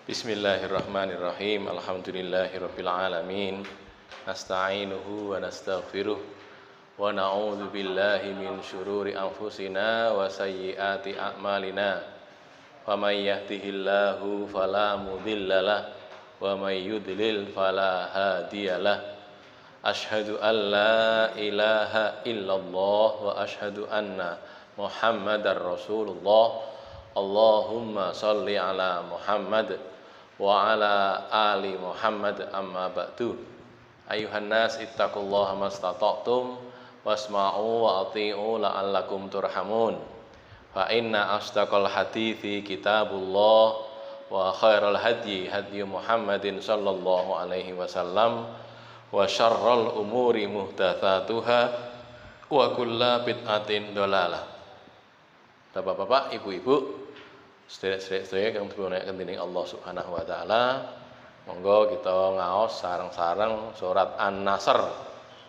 Bismillahirrahmanirrahim. Alhamdulillahirabbil alamin. Nasta'inuhu wa nastaghfiruh wa na'udzu billahi min syururi anfusina wa sayyiati a'malina. Faman yahdihillahu fala mudhillalah wa may yudlil fala hadiyalah. Asyhadu an la ilaha illallah wa asyhadu anna Muhammadar Rasulullah. Allahumma shalli ala Muhammad wa ala ali Muhammad, amma ba'du. Ayuhan nas ittaqullaha mastata'tum wasma'u wa ati'u la'allakum turhamun. Fa inna asdaqal hadithi kitabullah wa khairal hadyi hadyu Muhammadin sallallahu alaihi wasallam wa syarrul umuri muhdatsatuha wa kullu bid'atin dhalalah. Bapak-bapak, ibu-ibu, sedherek-sedherek kang dipunakaken dening Allah Subhanahu wa taala, monggo kita ngaos sareng-sareng surat An-Nasr,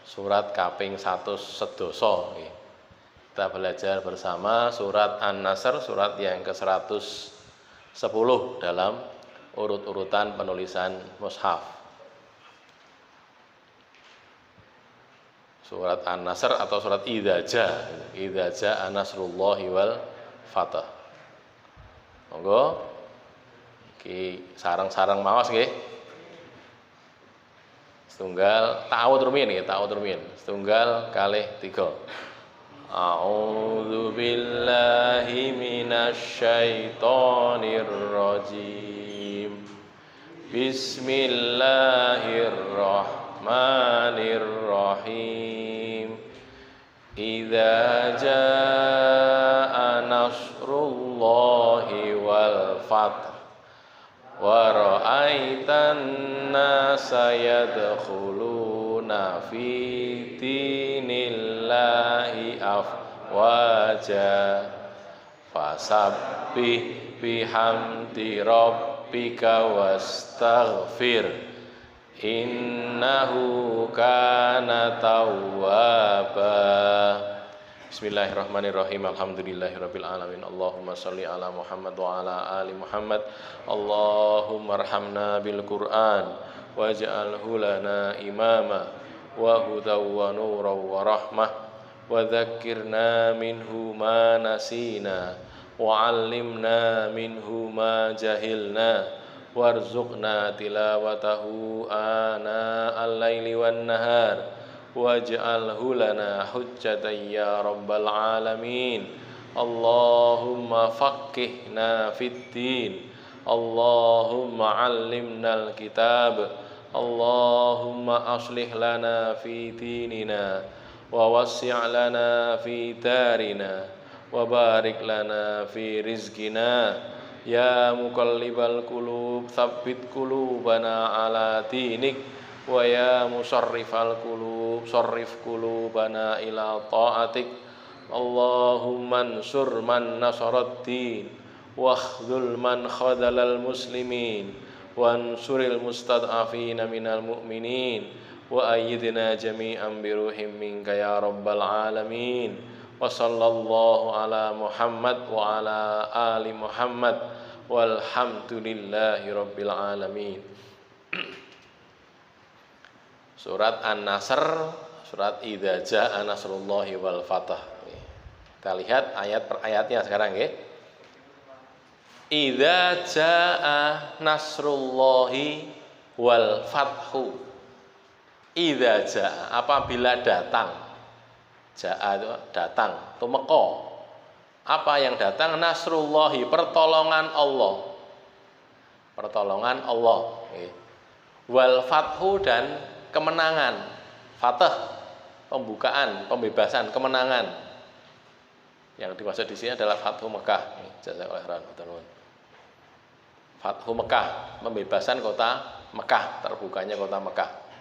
surat kaping 100 sedoso. Kita belajar bersama surat An-Nasr, surat yang ke-110 dalam urut-urutan penulisan mushaf. Surat An-Nasr atau surat Idza Jaa Nasrullahi wal Fath. Monggo iki sareng-sareng maos nggih. Setunggal ta'awudz rumiyin nggih, ta'awudz rumiyin. Setunggal kalih tiga. A'udzu billahi minasy syaithanir rajim. Bismillahirrahmanirrahim. Idza jaa nasrullahi wal fath wa ra'aitan nasa yadkhuluna fi dinillahi afwaja fasabbih bihamdi rabbika wastaghfir innahu kana tawwaba. Bismillahirrahmanirrahim. Alhamdulillahirabbil alamin. Allahumma shalli ala Muhammad wa ala ali Muhammad. Allahumma arhamna bil Qur'an waj'alhu lana imama wa hudaw wa nuran wa rahmah wa dzakkirna minhu ma nasina wa 'allimna minhu ma jahilna warzuqna tilawatahu ana al-laili wan nahar waj'alhu lana hujjatan ya rabbal alamin. Allahumma faqqihna fid din, Allahumma 'allimnal kitab, Allahumma aslih lana fi dinina wa wassi' lana fi darina wa barik lana fi rizqina. Ya muqallibal qulub tsabbit qulubana ala dinik wa ya musarrifal qulub sarrif qulubana ila ta'atik. Allahumma ansur man nasarad din wa khdzul man khadzalal muslimin wa ansuril mustad'afina minal mu'minin wa ayyidna jami'an bi ruhim minka ya rabbal alamin. Wa sallallahu ala Muhammad wa ala ali Muhammad walhamdulillahi rabbil alamin. Surat An-Nasr, surat Idza Jaa Nasrullahi wal Fath. Kita lihat ayat per ayatnya sekarang nggih. Idza Jaa Nasrullahi wal Fathu. Idza Jaa, apabila datang. Jaa itu datang, tumeka. Apa yang datang? Nasrullahi, pertolongan Allah. Pertolongan Allah. Wal fathu, dan kemenangan. Fatah, pembukaan, pembebasan, kemenangan. Yang dimaksud di sini adalah Fathu Mekah. Jazakallahu khairan. Fathu Mekah, pembebasan kota Mekah, terbukanya kota Mekah.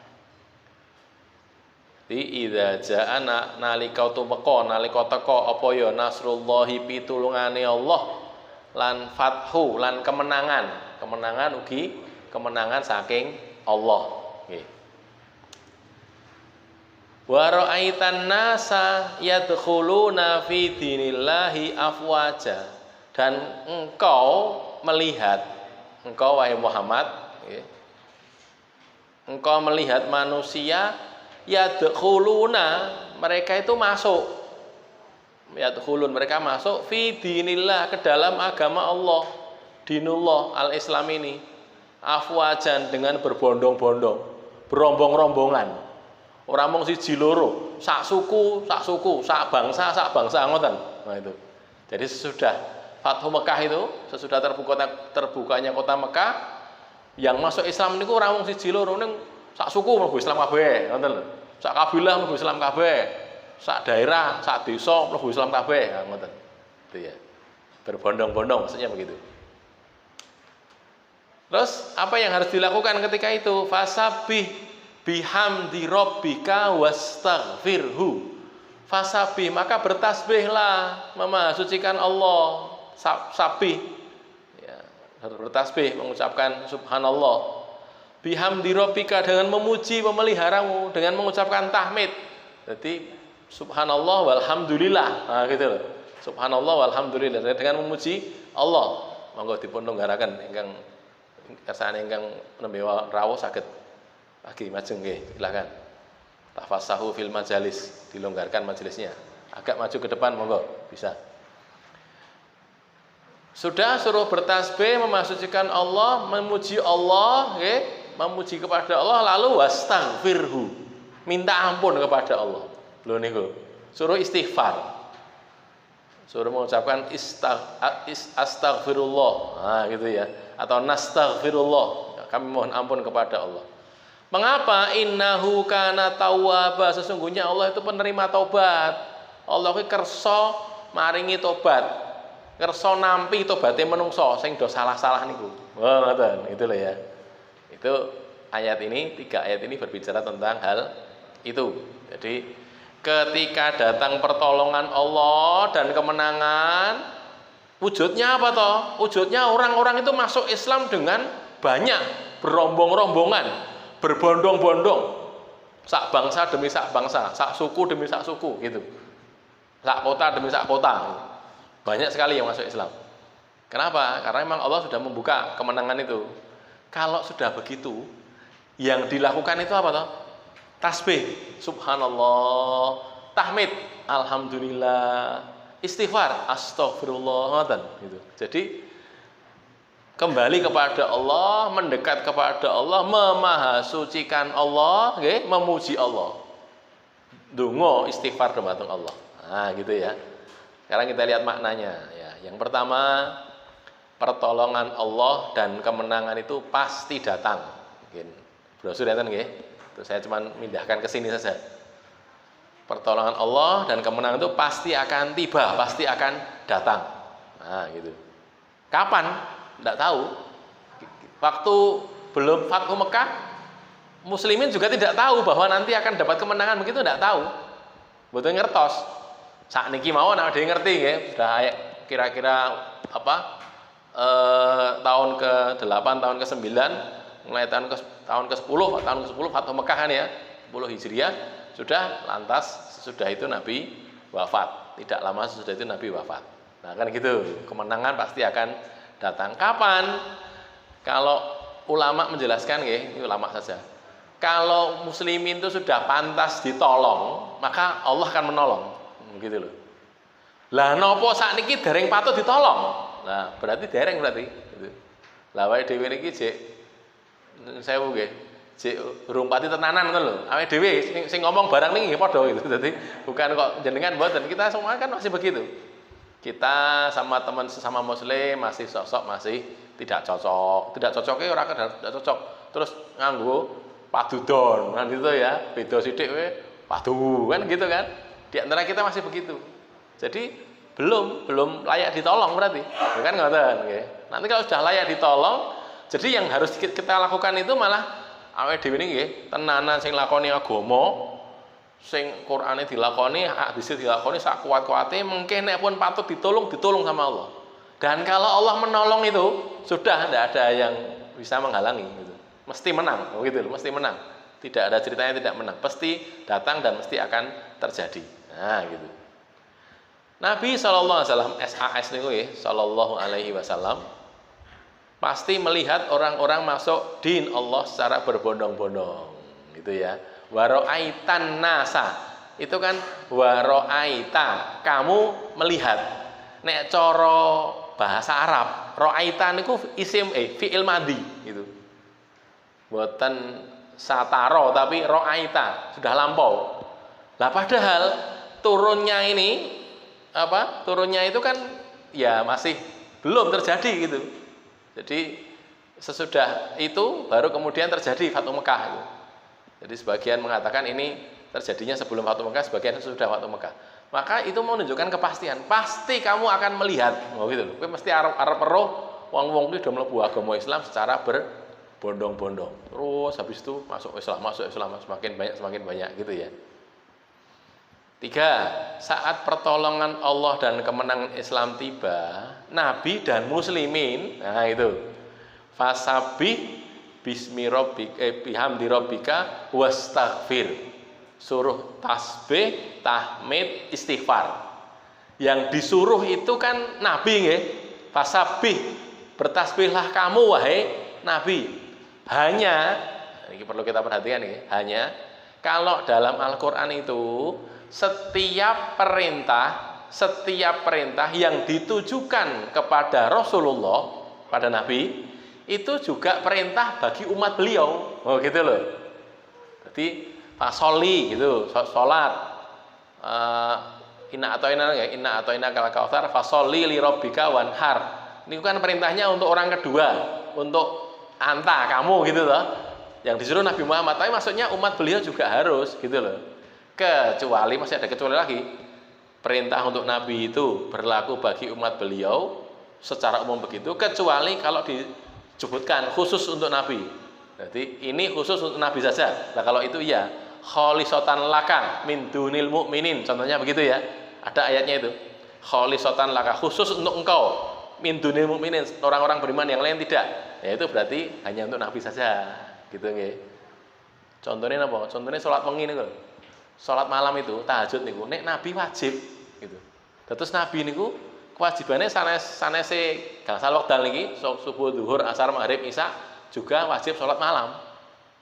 Idza jaa nalika tumeka, nalika teka apa ya nasrullahi pitulungane Allah lan fathu lan kemenangan. Kemenangan ugi kemenangan saking Allah. Nggih. Wa ra'aitan nasa yadkhuluna fi dinillahi afwaja, dan engkau melihat engkau wahai Muhammad, engkau melihat manusia yadkhuluna, mereka itu masuk, yadkhulun, mereka masuk fi dinillah, ke dalam agama Allah, dinullah al-Islam ini, afwajan, dengan berbondong-bondong, berombong-rombongan, ora mung siji loro, sak suku, sak bangsa ngoten. Nah itu. Jadi sesudah Fathu Mekah itu, sesudah terbukanya kota Mekah, yang masuk Islam niku ora mung siji loro, ning sak suku mlebu Islam kabeh, ngoten lho. Sak kabilah mlebu Islam kabeh. Sak daerah, sak desa mlebu Islam kabeh, ngoten. Itu ya. Berbondong-bondong maksudnya begitu. Terus apa yang harus dilakukan ketika itu? Fasabih bihamdi rabbika wastaghfirhu. Fasabih, maka bertasbihlah, memahasucikan Allah. Sabih, ya, bertasbih, mengucapkan subhanallah. Bihamdi rabbika, dengan memuji pemeliharamu, dengan mengucapkan tahmid. Jadi subhanallah walhamdulillah, nah gitu loh. Subhanallah walhamdulillah, dengan memuji Allah. Monggo dipun lenggaraken ingkang kersane ingkang nembe rawuh saged lagi maju nggih, silakan. Tafasahu fil majalis, dilonggarkan majelisnya. Agak maju ke depan monggo, bisa. Sudah suruh bertasbih, memasucikan Allah, memuji Allah, okay? Memuji kepada Allah, lalu wastaghfirhu, minta ampun kepada Allah. Lho niku, suruh istighfar. Suruh mengucapkan astaghfirullah. Nah, gitu ya. Atau nastaghfirullah. Kami mohon ampun kepada Allah. Mengapa? Innahu kana tawwaba, sesungguhnya Allah itu penerima taubat. Allah itu kersa maringi tobat, kersa nampi tobaté menungso sing do salah-salah niku. Wah, ngoten, itu loh ya. Itu ayat ini, 3 ayat ini berbicara tentang hal itu. Jadi ketika datang pertolongan Allah dan kemenangan, wujudnya apa toh? Wujudnya orang-orang itu masuk Islam dengan banyak, berombong-rombongan, berbondong-bondong, sak bangsa demi sak bangsa, sak suku demi sak suku gitu, sak kota demi sak kota, banyak sekali yang masuk Islam. Kenapa? Karena memang Allah sudah membuka kemenangan itu. Kalau sudah begitu, yang dilakukan itu apa toh? Tasbih, subhanallah, tahmid, alhamdulillah, istighfar, astaghfirullah, gitu. Jadi kembali kepada Allah, mendekat kepada Allah, memahasucikan Allah, okay? Memuji Allah, donga istighfar dumateng Allah. Nah, gitu ya. Sekarang kita lihat maknanya. Ya, yang pertama, pertolongan Allah dan kemenangan itu pasti datang. Mungkin brosur ya kan, nggih. Terus saya cuma mindahkan ke sini saja. Pertolongan Allah dan kemenangan itu pasti akan tiba, pasti akan datang. Nah, gitu. Kapan? Tidak tahu. Waktu belum Fathu Mekah, muslimin juga tidak tahu bahwa nanti akan dapat kemenangan, begitu tidak tahu. Betul ngertos. Sakniki mawon ada yang ngerti ya. Sudah kira-kira apa? Tahun ke-8, tahun ke-9, mulai tahun ke-10, tahun ke-10 Fathu Mekah kan ya, 10 Hijriah, sudah lantas sesudah itu Nabi wafat. Tidak lama sesudah itu Nabi wafat. Nah, kan gitu. Kemenangan pasti akan datang. Kapan? Kalau ulama menjelaskan, ini ulama saja. Kalau muslimin itu sudah pantas ditolong, maka Allah akan menolong. Gitu loh. Lah nopo sakniki dereng patut ditolong? Nah, berarti dereng berarti. Gitu. Lah awake dhewe niki jek sewu nggih. Jek rumpati tenanan ngoten lho. Awake dhewe sing ngomong barang niki nggih padha gitu. Dadi bukan kok jenengan mboten. Kita semua kan masih begitu. Kita sama teman sesama muslim masih sosok masih tidak cocok. Tidak cocoknya orang tidak cocok. Terus nganggo padudon kan gitu ya. Beda sithik we padu kan gitu kan. Di antara kita masih begitu. Jadi belum layak ditolong berarti. Bukan ngoten nggih. Nanti kalau sudah layak ditolong, jadi yang harus kita lakukan itu malah awake dhewe niki nggih, tenanan sing lakoni agama, sing Qur'ane dilakoni, hadis dilakoni sak kuat-kuate, mungkin nek pun patut ditolong sama Allah. Dan kalau Allah menolong itu, sudah tidak ada yang bisa menghalangi gitu. Mesti menang, begitu loh, mesti menang. Tidak ada ceritanya tidak menang, pasti datang dan mesti akan terjadi. Nah, gitu. Nabi sallallahu alaihi wasallam, SAS niku nggih, sallallahu alaihi wasallam pasti melihat orang-orang masuk din Allah secara berbondong-bondong, gitu ya. Waro'aitan nasa, itu kan waro'aita, kamu melihat. Nek coro bahasa Arab, ro'aitan itu isim fi'il madhi gitu. Buatan sataro tapi ro'aita, sudah lampau. Lah padahal turunnya ini turunnya itu kan ya masih belum terjadi gitu. Jadi sesudah itu baru kemudian terjadi Fathu Mekah gitu. Jadi sebagian mengatakan ini terjadinya sebelum Fathu Mekah, sebagian sesudah Fathu Mekah. Maka itu menunjukkan kepastian. Pasti kamu akan melihat, gitu loh. Kowe mesti arep ero wong-wong iki do mlebu agama Islam secara berbondong-bondong. Terus habis itu masuk Islam, semakin banyak gitu ya. 3. Saat pertolongan Allah dan kemenangan Islam tiba, Nabi dan muslimin, nah itu, fasabih bismi rabbika bihamdi rabbika wastaghfir. Suruh tasbih, tahmid, istighfar. Yang disuruh itu kan Nabi nggih. Fasabih, bertasbihlah kamu wahai Nabi. Hanya, ini perlu kita perhatikan nih, hanya kalau dalam Al-Qur'an itu setiap perintah yang ditujukan kepada Rasulullah, pada Nabi, itu juga perintah bagi umat beliau. Oh gitu loh. Jadi fasoli gitu, salat. Inna atoina kal kautsar fasoli li rabbika wanhar. Ini kan perintahnya untuk orang kedua, untuk anta kamu gitu loh. Yang disuruh Nabi Muhammad, tapi maksudnya umat beliau juga harus gitu loh. Kecuali, masih ada kecuali lagi, perintah untuk Nabi itu berlaku bagi umat beliau secara umum begitu, kecuali kalau disebutkan khusus untuk Nabi. Jadi ini khusus untuk Nabi saja. Nah kalau itu ya kholisatan laka min dunil mu'minin, contohnya begitu ya, ada ayatnya itu, kholisatan laka, khusus untuk engkau, min dunil mu'minin, orang-orang beriman yang lain tidak. Ya itu berarti hanya untuk Nabi saja gitu nggih. Contohnya apa? Contohnya sholat wengi niku. Sholat malam itu, tahajud niku, nek Nabi wajib gitu. Terus Nabi niku kewajibannya sanese gangsal wekdal niki, subuh, zuhur, asar, maghrib, isya juga wajib sholat malam.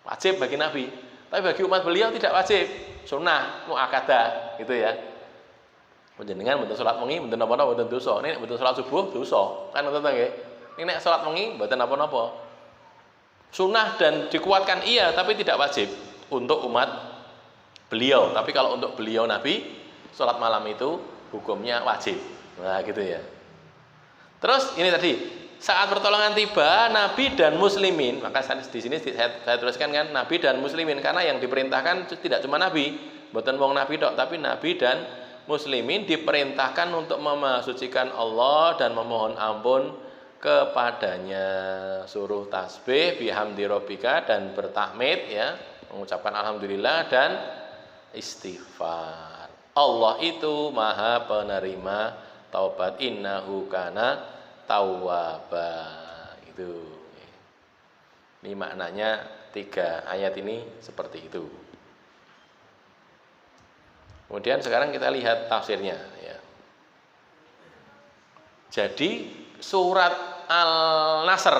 Wajib bagi Nabi. Tapi bagi umat beliau tidak wajib, sunnah, muakkadah gitu ya. Panjenengan mboten sholat wengi, mboten napa-napa, mboten dosa. Nek mboten sholat subuh dosa. Kan ngoten nggih. Nek sholat wengi mboten napa-napa. Sunnah dan dikuatkan iya, tapi tidak wajib untuk umat beliau. Tapi kalau untuk beliau Nabi, sholat malam itu hukumnya wajib. Nah gitu ya. Terus ini tadi, saat pertolongan tiba, Nabi dan muslimin, maka di sini saya tuliskan kan Nabi dan muslimin, karena yang diperintahkan tidak cuma Nabi, bukan wong Nabi dok, tapi Nabi dan muslimin diperintahkan untuk memasucikan Allah dan memohon ampun kepadanya. Suruh tasbih bihamdi rabbika dan bertakmid ya, mengucapkan alhamdulillah dan istighfar. Allah itu maha penerima taubat, innahu kana tawwaba. Itu. Ini maknanya 3 ayat ini seperti itu. Kemudian sekarang kita lihat tafsirnya ya. Jadi surat Al-Nasr,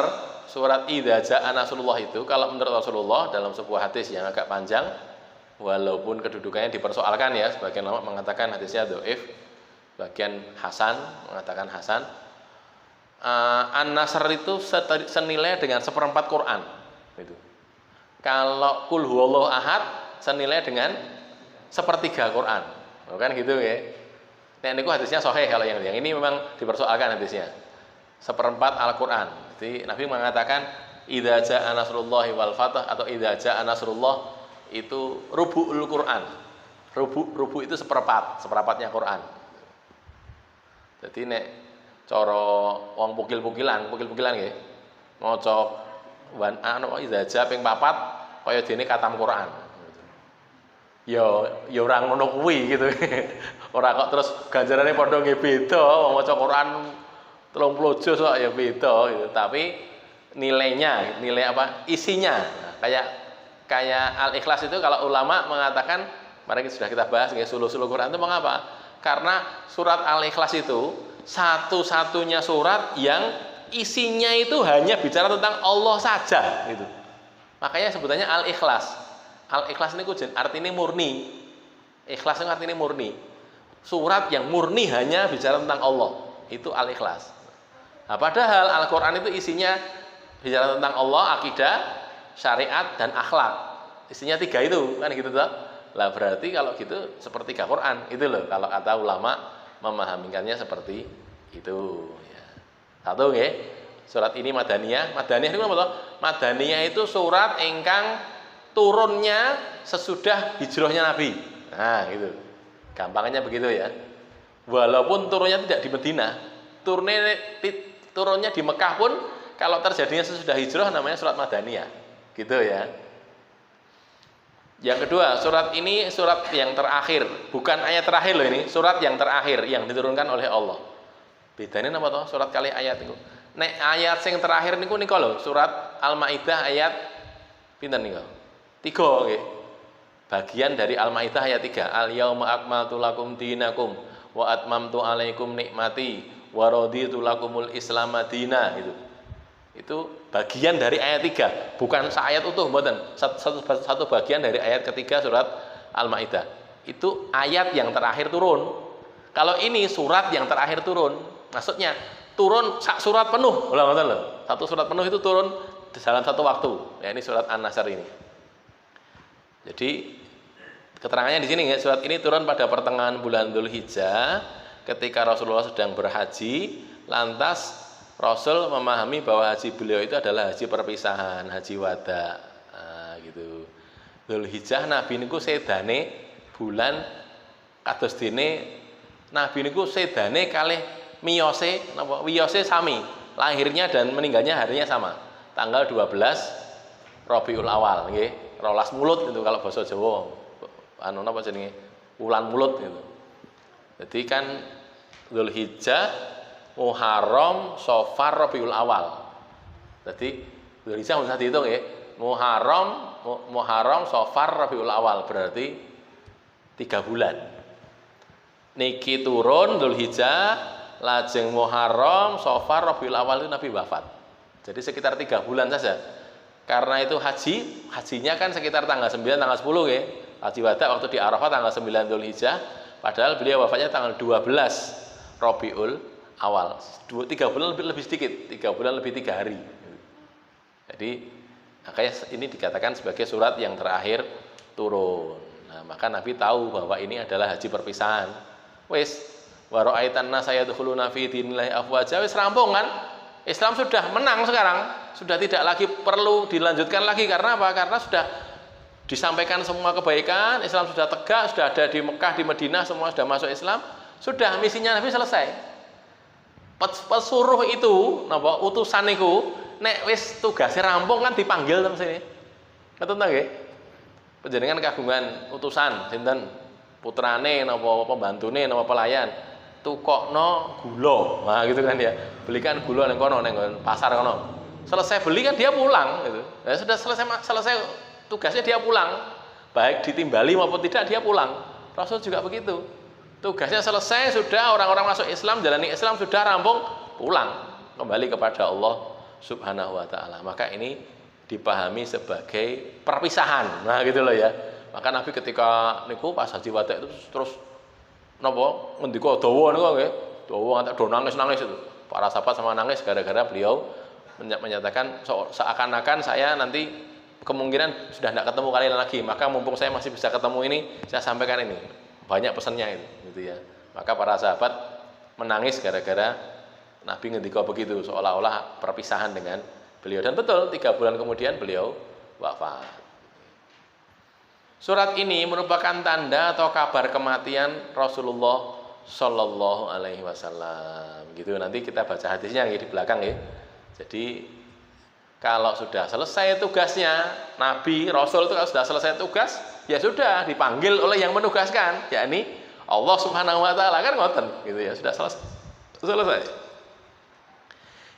surat Idza Jaa Nasrullah itu kalau menurut Rasulullah dalam sebuah hadis yang agak panjang, walaupun kedudukannya dipersoalkan ya, sebagian ulama mengatakan hadisnya dhaif, bagian Hasan mengatakan Hasan. An-Nasr itu senilai dengan 1/4 Quran gitu. Kalau Qul huwallahu ahad senilai dengan 1/3 Quran. Kan gitu ya. Nah, niku hadisnya sahih, kalau yang ini memang dipersoalkan hadisnya. 1/4 Al-Qur'an. Jadi Nabi mengatakan idza jaa nasrullahi wal fath atau idza jaa nasrullah itu rubu'ul Quran. Rubu itu seperempatnya Quran. Jadi nek cara wong pukil-pukilan nggih. Maca wan ana idza jaa ping 4 kaya dene khatam Quran. Ya ora ngono kuwi gitu. Ora kok terus ganjarane padha nggih beda, wong maca Quran 30 juz kok ya beda gitu. Tapi nilainya, nilai apa? Isinya. Nah, kayak Al-Ikhlas itu kalau ulama mengatakan, mari sudah kita bahas nggih, suluh-suluh Quran itu mengapa? Karena surat Al-Ikhlas itu satu-satunya surat yang isinya itu hanya bicara tentang Allah saja gitu. Makanya sebutannya al-ikhlas. Al-ikhlas ini artinya murni. Ikhlas itu artinya murni. Surat yang murni hanya bicara tentang Allah, itu al-ikhlas. Nah, padahal Al-Qur'an itu isinya bicara tentang Allah, akidah, syariat, dan akhlak. Isinya 3 itu, kan gitu toh. Lah berarti kalau gitu seperti Quran itu loh, kalau kata ulama memahamikannya seperti itu ya. Satu nggih. Surat ini Madaniyah. Madaniyah itu apa toh? Madaniyah itu surat ingkang turunnya sesudah hijrahnya Nabi. Nah, gitu. Gampangnya begitu ya. Walaupun turunnya tidak di Madinah, turunnya di Mekah pun kalau terjadinya sesudah hijrah namanya surat Madaniyah. Gitu ya. Yang kedua, surat ini surat yang terakhir, bukan ayat terakhir loh ini, surat yang terakhir yang diturunkan oleh Allah. Bedanya apa toh? Surat kali ayat itu. Nek ayat yang terakhir niku lho, surat Al-Maidah ayat pinten niku? 3 nggih. Bagian dari Al-Maidah ayat 3. Al-yauma akmaltu lakum dinakum wa atmamtu alaikum nikmati wa raditu lakumul Islam madina gitu. Itu bagian dari ayat 3, bukan seayat utuh mboten. Satu bagian dari ayat ketiga surat Al-Maidah. Itu ayat yang terakhir turun. Kalau ini surat yang terakhir turun, maksudnya turun surat penuh. Satu surat penuh itu turun dalam satu waktu. Ya, ini surat An-Nasr ini. Jadi keterangannya di sini ya, surat ini turun pada pertengahan bulan Dzulhijjah ketika Rasulullah sedang berhaji, lantas Rasul memahami bahwa haji beliau itu adalah haji perpisahan, haji wada. Nah, gitu. Dzulhijjah Nabi niku sedane bulan kados dene Nabi niku sedane kalih miyose napa wiyose sami, lahirnya dan meninggalnya harinya sama. Tanggal 12 Rabiul Awal nggih. 12 mulut itu kalau bahasa Jawa. Anu napa jenenge? Wulan mulut gitu. Jadi kan Dzulhijjah, Muharram, Safar, Rabiul Awal. Jadi Dzulhijjah usah dihitung ya. Muharram, Safar, Rabiul Awal berarti 3 bulan. Niki turun Dzulhijjah, lajeng Muharram, Safar, Rabiul Awal itu Nabi wafat. Jadi sekitar 3 bulan saja. Karena itu hajinya kan sekitar tanggal 9, tanggal 10 ya. Haji wada waktu di Arafah tanggal 9 Dzulhijjah, padahal beliau wafatnya tanggal 12 Rabiul Awal. 3 bulan lebih sedikit, 3 bulan lebih 3 hari. Jadi makanya ini dikatakan sebagai surat yang terakhir turun. Nah, maka Nabi tahu bahwa ini adalah haji perpisahan. Wis wa ra'aitan nasa yadkhuluna fi dinillahi afwaja, wis rampung kan? Islam sudah menang sekarang, sudah tidak lagi perlu dilanjutkan lagi. Karena apa? Karena sudah disampaikan semua kebaikan, Islam sudah tegak, sudah ada di Mekah, di Madinah, semua sudah masuk Islam, sudah misinya Nabi selesai. Pesuruh itu, napa utusan niku, nek wis tugasnya rampung kan dipanggil terus sini. Ngoten ta nggih? Panjenengan kagungan utusan sinten? Putrane napa pembantune napa pelayan? Tukokno gula. Nah, gitu kan ya. Belikan gula nang kono nang pasar kono. Selesai beli kan dia pulang gitu. Ya sudah selesai tugasnya dia pulang. Baik ditimbali maupun tidak dia pulang. Rasul juga begitu. Tugasnya selesai, sudah orang-orang masuk Islam, jalani Islam sudah rampung, pulang kembali kepada Allah Subhanahu wa taala. Maka ini dipahami sebagai perpisahan. Nah, gitu loh ya. Maka Nabi ketika niku pas haji wada itu terus napa ngendika dawa niku nggih. Dawa ngantek do nangis-nangis itu. Para sahabat sama nangis gara-gara beliau menyatakan seakan-akan saya nanti kemungkinan sudah tidak ketemu kalian lagi, maka mumpung saya masih bisa ketemu ini, saya sampaikan ini. Banyak pesannya itu, gitu ya. Maka para sahabat menangis gara-gara Nabi ngendika begitu, seolah-olah perpisahan dengan beliau. Dan betul, 3 bulan kemudian beliau wafat. Surat ini merupakan tanda atau kabar kematian Rasulullah Shallallahu Alaihi Wasallam. Gitu, nanti kita baca hadisnya di belakang ya. Jadi kalau sudah selesai tugasnya, Nabi, Rasul itu kalau sudah selesai tugas, ya sudah dipanggil oleh yang menugaskan, yakni Allah Subhanahu Wa Taala, kan ngoten, gitu ya, sudah selesai.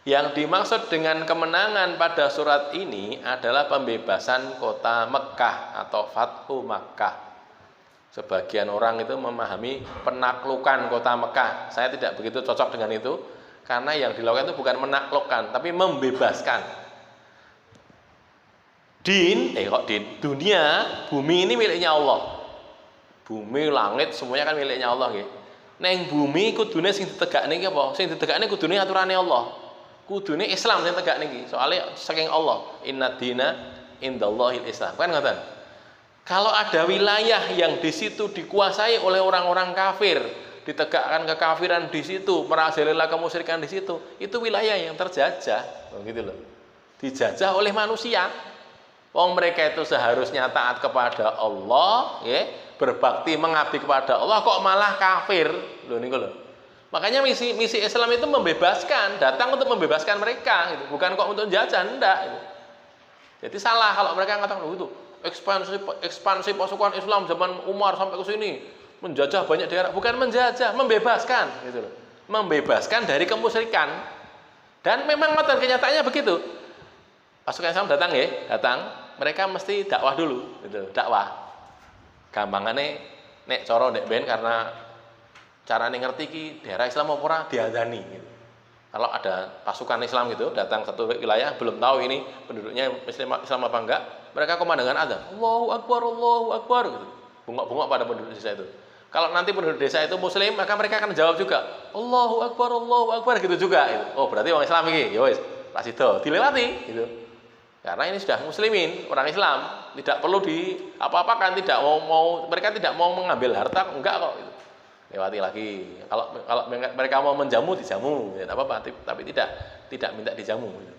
Yang dimaksud dengan kemenangan pada surat ini adalah pembebasan kota Mekah atau Fathu Makkah. Sebagian orang itu memahami penaklukan kota Mekah. Saya tidak begitu cocok dengan itu, Karena yang dilakukan itu bukan menaklukkan, tapi membebaskan. Dunia, bumi ini miliknya Allah. Bumi, langit semuanya kan miliknya Allah nggih. Neng bumi kudune sing ditegakne iki apa? Sing ditegakne kudune aturane Allah. Kudune Islam sing tegakne iki. Soale saking Allah, inna dina indallahil Islam. Kan ngoten. Kalau ada wilayah yang di situ dikuasai oleh orang-orang kafir, ditegakkan kekafiran di situ, merajalela kemusyrikan di situ, itu wilayah yang terjajah, begitu loh. Dijajah oleh manusia. Wong mereka itu seharusnya taat kepada Allah, ya, berbakti mengabdi kepada Allah, kok malah kafir, loh niku loh. Makanya misi Islam itu membebaskan, datang untuk membebaskan mereka, gitu. Bukan kok untuk jajah, enggak. Gitu. Jadi salah kalau mereka mengatakan itu ekspansi pasukan Islam zaman Umar sampai ke sini, menjajah banyak daerah, bukan menjajah, membebaskan, gitu loh. Membebaskan dari kemusyrikan. Dan memang kenyataannya begitu. Pasukan Islam datang ya, mereka mesti dakwah dulu, gitu, dakwah. Gampangannya nek coro nek ben karena carane ngerti ki daerah Islam apa ora diadani gitu. Kalau ada pasukan Islam gitu datang satu wilayah belum tahu ini penduduknya Islam apa enggak, mereka komandangan adzan, Allahu Akbar gitu. Bungok-bungok pada penduduk desa itu. Kalau nanti penduduk desa itu muslim, maka mereka akan jawab juga, Allahu Akbar gitu juga gitu. Oh, berarti orang Islam iki, ya wis, pas itu dilewati gitu. Karena ini sudah muslimin, orang Islam, tidak perlu di apa-apakan, tidak mau mereka tidak mau mengambil harta, enggak kok gitu. Lewati lagi. Kalau mereka mau menjamu dijamu, ya apa-apa, tapi tidak minta dijamu gitu.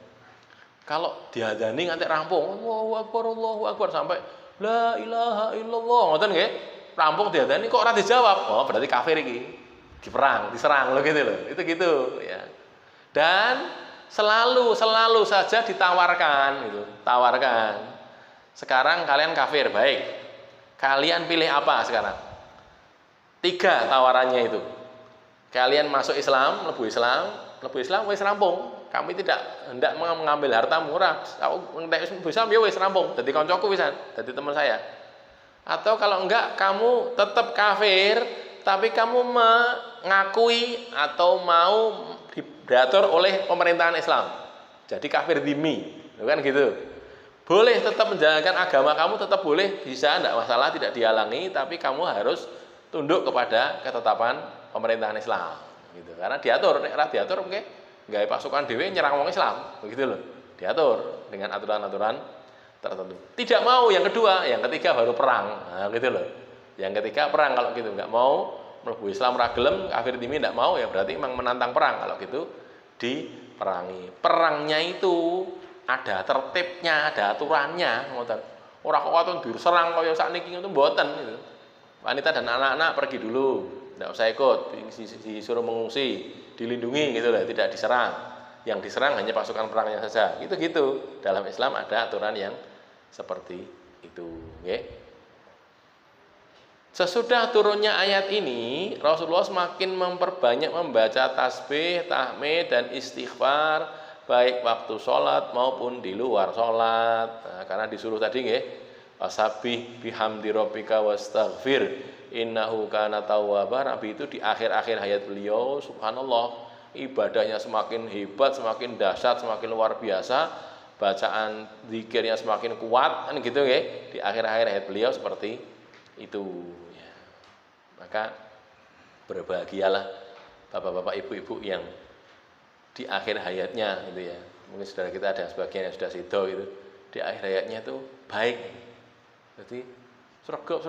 Kalau diadani nganti rampung, Allahu Akbar sampai la ilaha illallah, ngoten nggih. Rampung diadani kok ora dijawab. Oh, berarti kafir iki. Diserang lo gitu loh. Itu gitu ya. Dan selalu saja ditawarkan gitu. Tawarkan. Sekarang kalian kafir, baik. Kalian pilih apa sekarang? 3 tawarannya itu. Kalian masuk Islam, lebu Islam wis rampung. Kami tidak hendak mengambil harta murah. Aku ngentek Islam ya wis rampung. Dadi kancaku wisan, dadi teman saya. Atau kalau enggak kamu tetap kafir, tapi kamu mengakui atau mau diatur oleh pemerintahan Islam. Jadi kafir dhimmi, kan gitu. Boleh tetap menjalankan agama kamu, tetap boleh, bisa, enggak masalah, tidak dihalangi, tapi kamu harus tunduk kepada ketetapan pemerintahan Islam, gitu. Karena diatur, nek diatur, oke, gawe pasukan dhewe nyerang wong Islam, begitu loh. Diatur dengan aturan-aturan tertentu. Tidak mau yang kedua, yang ketiga baru perang, nah, gitu loh. Yang ketiga perang kalau gitu, enggak mau mlebu Islam ra gelem, kafir dhimmi enggak mau, ya berarti memang menantang perang. Kalau gitu diperangi. Perangnya itu ada tertibnya, ada aturannya, ngoten. Ora kok waton diserang kaya sakniki itu mboten gitu. Wanita dan anak-anak pergi dulu, enggak usah ikut, disuruh mengungsi, dilindungi gitu loh, tidak diserang. Yang diserang hanya pasukan perangnya saja. Gitu-gitu. Dalam Islam ada aturan yang seperti itu, nggih. Sesudah turunnya ayat ini, Rasulullah semakin memperbanyak membaca tasbih, tahmid dan istighfar baik waktu sholat maupun di luar sholat. Nah, karena disuruh tadi nggih, wasabbih bihamdi rabbika wastaghfir innahu kana tawwaba. Nabi itu di akhir-akhir hayat beliau, subhanallah, ibadahnya semakin hebat, semakin dahsyat, semakin luar biasa, bacaan zikirnya semakin kuat, kan gitu nggih. Di akhir-akhir hayat beliau seperti itu ya. Maka berbahagialah bapak-bapak ibu-ibu yang di akhir hayatnya gitu ya. Mungkin saudara kita ada sebagian yang sudah sedo gitu. Di akhir hayatnya itu baik. Jadi sregep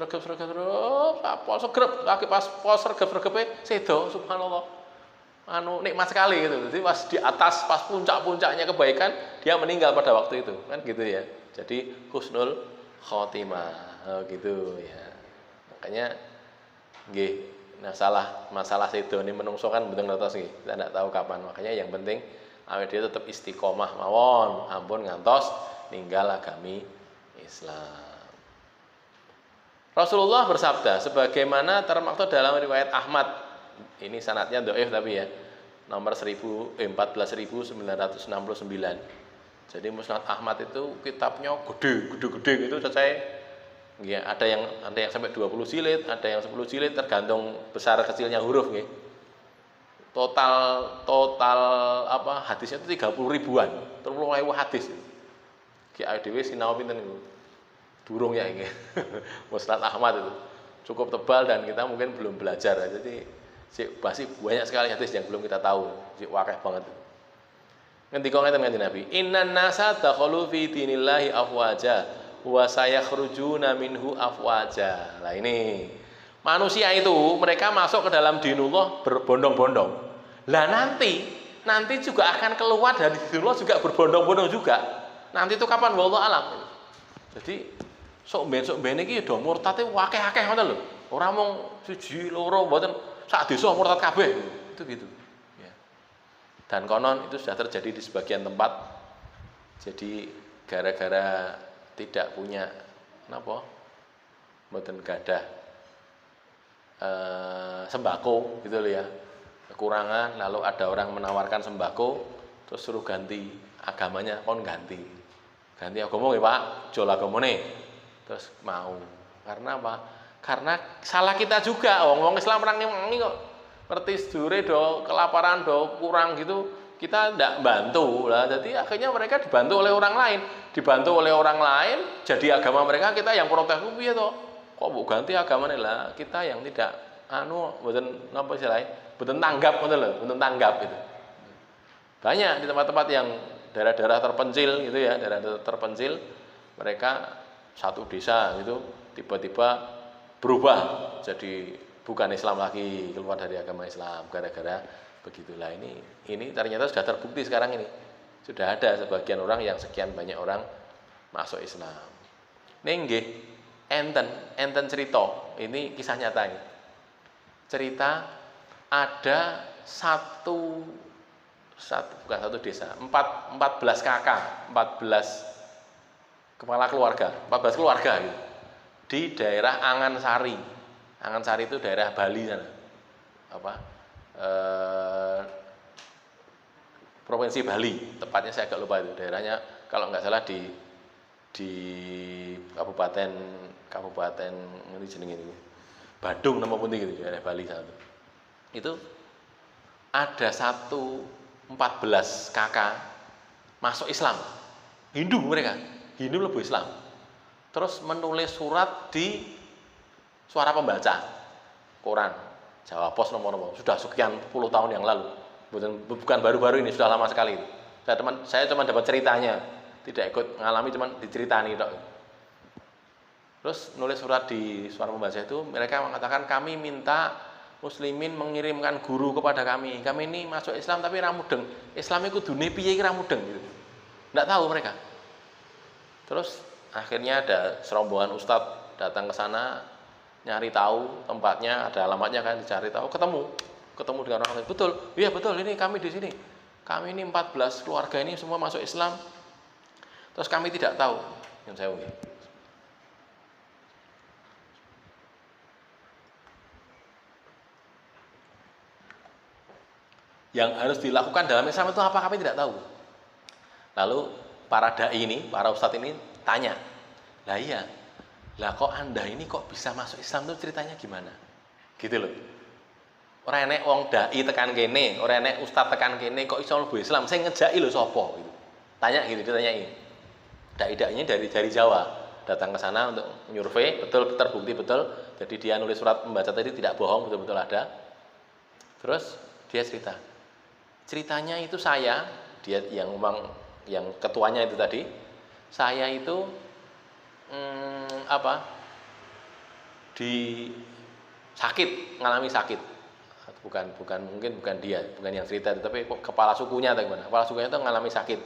apa segrep lagi pas sregep-sregepe sedo subhanallah. Nikmat sekali gitu. Jadi pas di atas pas puncak-puncaknya kebaikan dia meninggal pada waktu itu kan gitu ya. Jadi husnul khotimah gitu ya. Makanya nggih, masalah sedo ini menungso kan mboten ngertos nggih. Kita ndak tahu kapan. Makanya yang penting awake dhewe tetap istiqomah mawon, ampun ngantos ninggal agami Islam. Rasulullah bersabda sebagaimana termaktub dalam riwayat Ahmad. Ini sanadnya dhaif tapi ya. Nomor 14.969. Jadi Musnad Ahmad itu kitabnya gede gitu selesai. Ya, ada yang sampai 20 jilid, ada yang 10 jilid tergantung besar kecilnya huruf nggih. Total total apa hadisnya itu 30 ribuan, 30.000 hadis. Ki dhewe sinau pinten niku? Durung ya ini. Musnad Ahmad itu cukup tebal dan kita mungkin belum belajar. Jadi masih banyak sekali hadis yang belum kita tahu. Wakeh banget. Ngendika ngeten Kanjeng Nabi, "Innan nasa dakhalu fi dinillahi afwaja wa sayakhrujuna minhu afwaja." Lah ini manusia itu mereka masuk ke dalam dinullah berbondong-bondong. Lah nanti juga akan keluar dari dinullah juga berbondong-bondong juga. Nanti itu kapan wallahu alam. Jadi sok ben iki do murtate akeh-akeh ngoten lho. Ora mung siji loro mboten sak desa murtad kabeh. Itu gitu. Ya. Dan konon itu sudah terjadi di sebagian tempat. Jadi gara-gara tidak punya napa? Mboten gadah sembako gitu loh ya, kekurangan, lalu ada orang menawarkan sembako terus suruh ganti agamanya, kon ganti agama nggih Pak, jol agamane, terus mau. Karena apa? Karena salah kita juga, wong Islam orang ini kok ngerti sedure do kelaparan do kurang gitu, kita ndak bantu lah. Jadi akhirnya mereka dibantu oleh orang lain, jadi agama mereka, kita yang protes piye to? Kok mbok ganti agamane lah, kita yang tidak mboten napa istilahnya, mboten tanggap ngoten lho, mboten tanggap gitu. Banyak di tempat-tempat yang daerah-daerah terpencil gitu ya, daerah terpencil, mereka satu desa gitu tiba-tiba berubah jadi bukan Islam lagi, keluar dari agama Islam gara-gara begitulah. Ini ternyata sudah terbukti sekarang ini. Sudah ada sebagian orang yang sekian banyak orang masuk Islam. Nggih enten cerita, ini kisah nyata ini. Cerita ada bukan satu desa, 14 kakak, 14 kepala keluarga, 14 keluarga gitu, di daerah Angansari. Angansari itu daerah Bali sana. Provinsi Bali, tepatnya saya agak lupa itu daerahnya, kalau nggak salah di kabupaten ini jenenge ini Badung nama pundi gitu daerah Bali sana. Itu ada 14 kakak masuk Islam, Hindu mereka, Hindu lebih Islam, terus menulis surat di Suara Pembaca koran Jawa Pos nomor sudah sekian puluh tahun yang lalu, bukan baru-baru ini, sudah lama sekali. Saya cuma dapat ceritanya, tidak ikut ngalami, cuman diceritani tok. Terus nulis surat di Suara Pembaca itu, mereka mengatakan kami minta muslimin mengirimkan guru kepada kami. Kami ini masuk Islam tapi ra mudeng. Islam iku kudune piye iki ra mudeng gitu. Enggak tahu mereka. Terus akhirnya ada serombongan ustadz datang ke sana nyari tahu tempatnya, ada alamatnya kan, dicari tahu, ketemu dengan orang lain. Betul, iya betul, ini kami di sini. Kami ini 14 keluarga ini semua masuk Islam. Terus kami tidak tahu yang saya unik. Yang harus dilakukan dalam Islam itu apa, kami tidak tahu. Lalu para dai ini, para ustadz ini tanya, lah iya, lah kok anda ini kok bisa masuk Islam itu ceritanya gimana? Gitu loh. Orang enek wong dai tekan kene, orang enek ustadz tekan kene, kok iso mlebu Islam? Saya ngejaki lho sapa gitu. Tanya gitu, ditanyain. Dai-dainya dari Jawa datang ke sana untuk nyurvei, betul terbukti betul. Jadi dia nulis surat pembaca tadi tidak bohong, betul-betul ada. Terus dia ceritanya itu dia yang ketuanya itu tadi, saya itu ngalami sakit, bukan dia, bukan yang cerita itu, tapi kepala sukunya atau gimana, kepala sukunya itu ngalami sakit,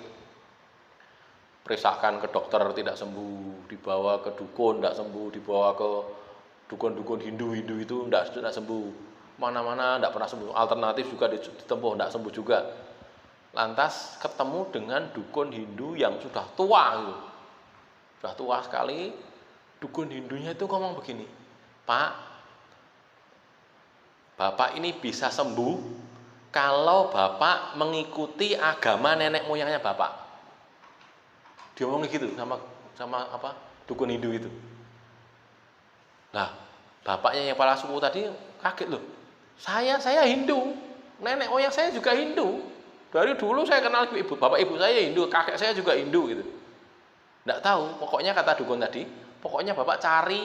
periksakan ke dokter tidak sembuh, dibawa ke dukun tidak sembuh, dibawa ke dukun Hindu itu tidak sembuh, mana-mana tidak pernah sembuh, alternatif juga ditempuh tidak sembuh juga. Lantas ketemu dengan dukun Hindu yang sudah tua gitu. Sudah tua sekali. Dukun Hindunya itu ngomong begini, Pak, Bapak ini bisa sembuh kalau Bapak mengikuti agama nenek moyangnya Bapak. Dia ngomong gitu sama dukun Hindu itu. Nah, bapaknya yang kepala suku tadi kaget loh. Saya Hindu, Nenek moyang saya juga Hindu. Dari dulu saya kenal ibu, bapak ibu saya Hindu, kakek saya juga Hindu gitu. Nggak tahu, pokoknya kata dukun tadi, pokoknya bapak cari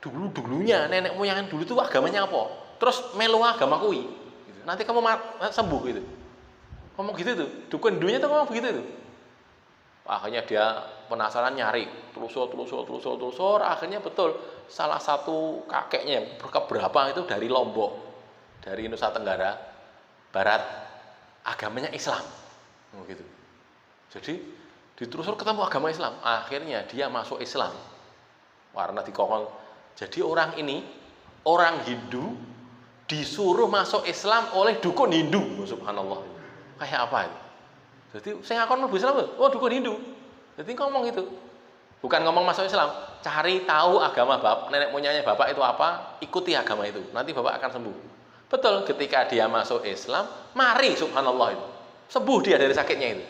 dulu-dulunya nenek moyang dulu itu agamanya apa. Terus melu agama kui. Gitu. Nanti kamu sembuh gitu. Ngomong gitu tuh, dukun Hindunya tuh ngomong begitu tuh. Akhirnya dia penasaran nyari, telusur, akhirnya betul salah satu kakeknya berapa itu dari Lombok, dari Nusa Tenggara Barat, agamanya Islam, gitu. Jadi ditelusur ketemu agama Islam, akhirnya dia masuk Islam, karena dikongkong. Jadi orang ini orang Hindu disuruh masuk Islam oleh dukun Hindu, subhanallah. Kayak apa itu? Jadi saya akan mlebu Islam, oh dukun Hindu. Jadi ngomong itu, bukan ngomong masuk Islam, cari tahu agama bapak, nenek moyangnya bapak itu apa, ikuti agama itu, nanti bapak akan sembuh. Betul, ketika dia masuk Islam, mari subhanallah itu, sembuh dia dari sakitnya itu.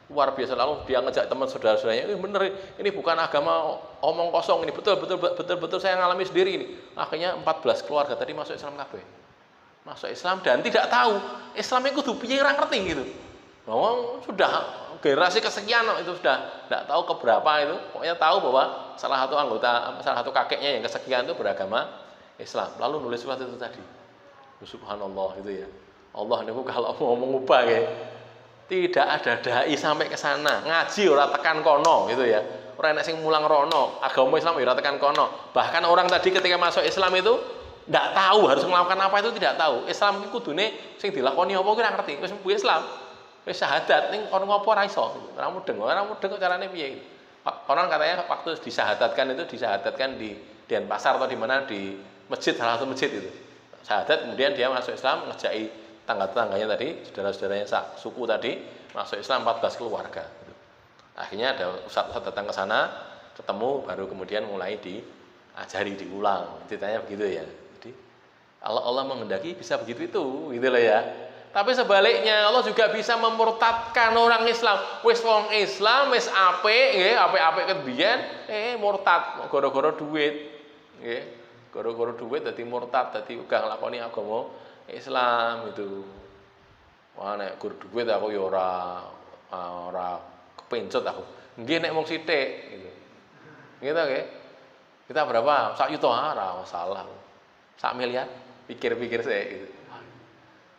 Luar biasa, lalu dia ngejak teman saudara-saudaranya, bener, ini bukan agama omong kosong, ini betul saya ngalami sendiri ini. Akhirnya 14 keluarga tadi masuk Islam kabeh. Masuk Islam dan tidak tahu Islam itu kudu piye ora ngerti gitu. Oh, sudah generasi kesekian itu sudah tidak tahu keberapa itu, pokoknya tahu bahwa salah satu kakeknya yang kesekian itu beragama Islam. Lalu nulis surat itu tadi. Subhanallah itu ya. Allah niku kalau mau mengubah ya, tidak ada dai sampai ke sana, ngaji ora tekan kono gitu ya. Ora enek sing mulang rono, agama Islam ora tekan kono. Bahkan orang tadi ketika masuk Islam itu tidak tahu harus melakukan apa, itu tidak tahu. Islam itu kudune sing dilakoni apa ki ora ngerti. Wis mlebu Islam. Wis syahadat ning ono apa ora iso. Ora mudeng kok carane piye. Konon katanya waktu disahadatkan di Denpasar atau di mana, di masjid, salah satu masjid itu. Syahadat, kemudian dia masuk Islam, ngejai tangga-tangganya tadi, saudara-saudaranya suku tadi, masuk Islam 14 keluarga. Akhirnya ada ustaz-ustaz datang ke sana, ketemu, baru kemudian mulai diajari, diulang. Ceritanya begitu ya. Jadi Allah menghendaki bisa begitu itu, gitu loh ya. Tapi sebaliknya Allah juga bisa memurtadkan orang Islam. Wis wong Islam wis apik nggih, apik-apik ket biyen, murtad gara-gara duit. Nggih. Gara-gara duit dadi murtad, dadi uga nglakoni agama Islam itu. Wah nek gur duit aku ya ora kepencut aku. Nggih nek mung sithik gitu. Gitu nggih. Kita berapa? 1 juta ora masalah. 1 miliar, pikir-pikir sih gitu.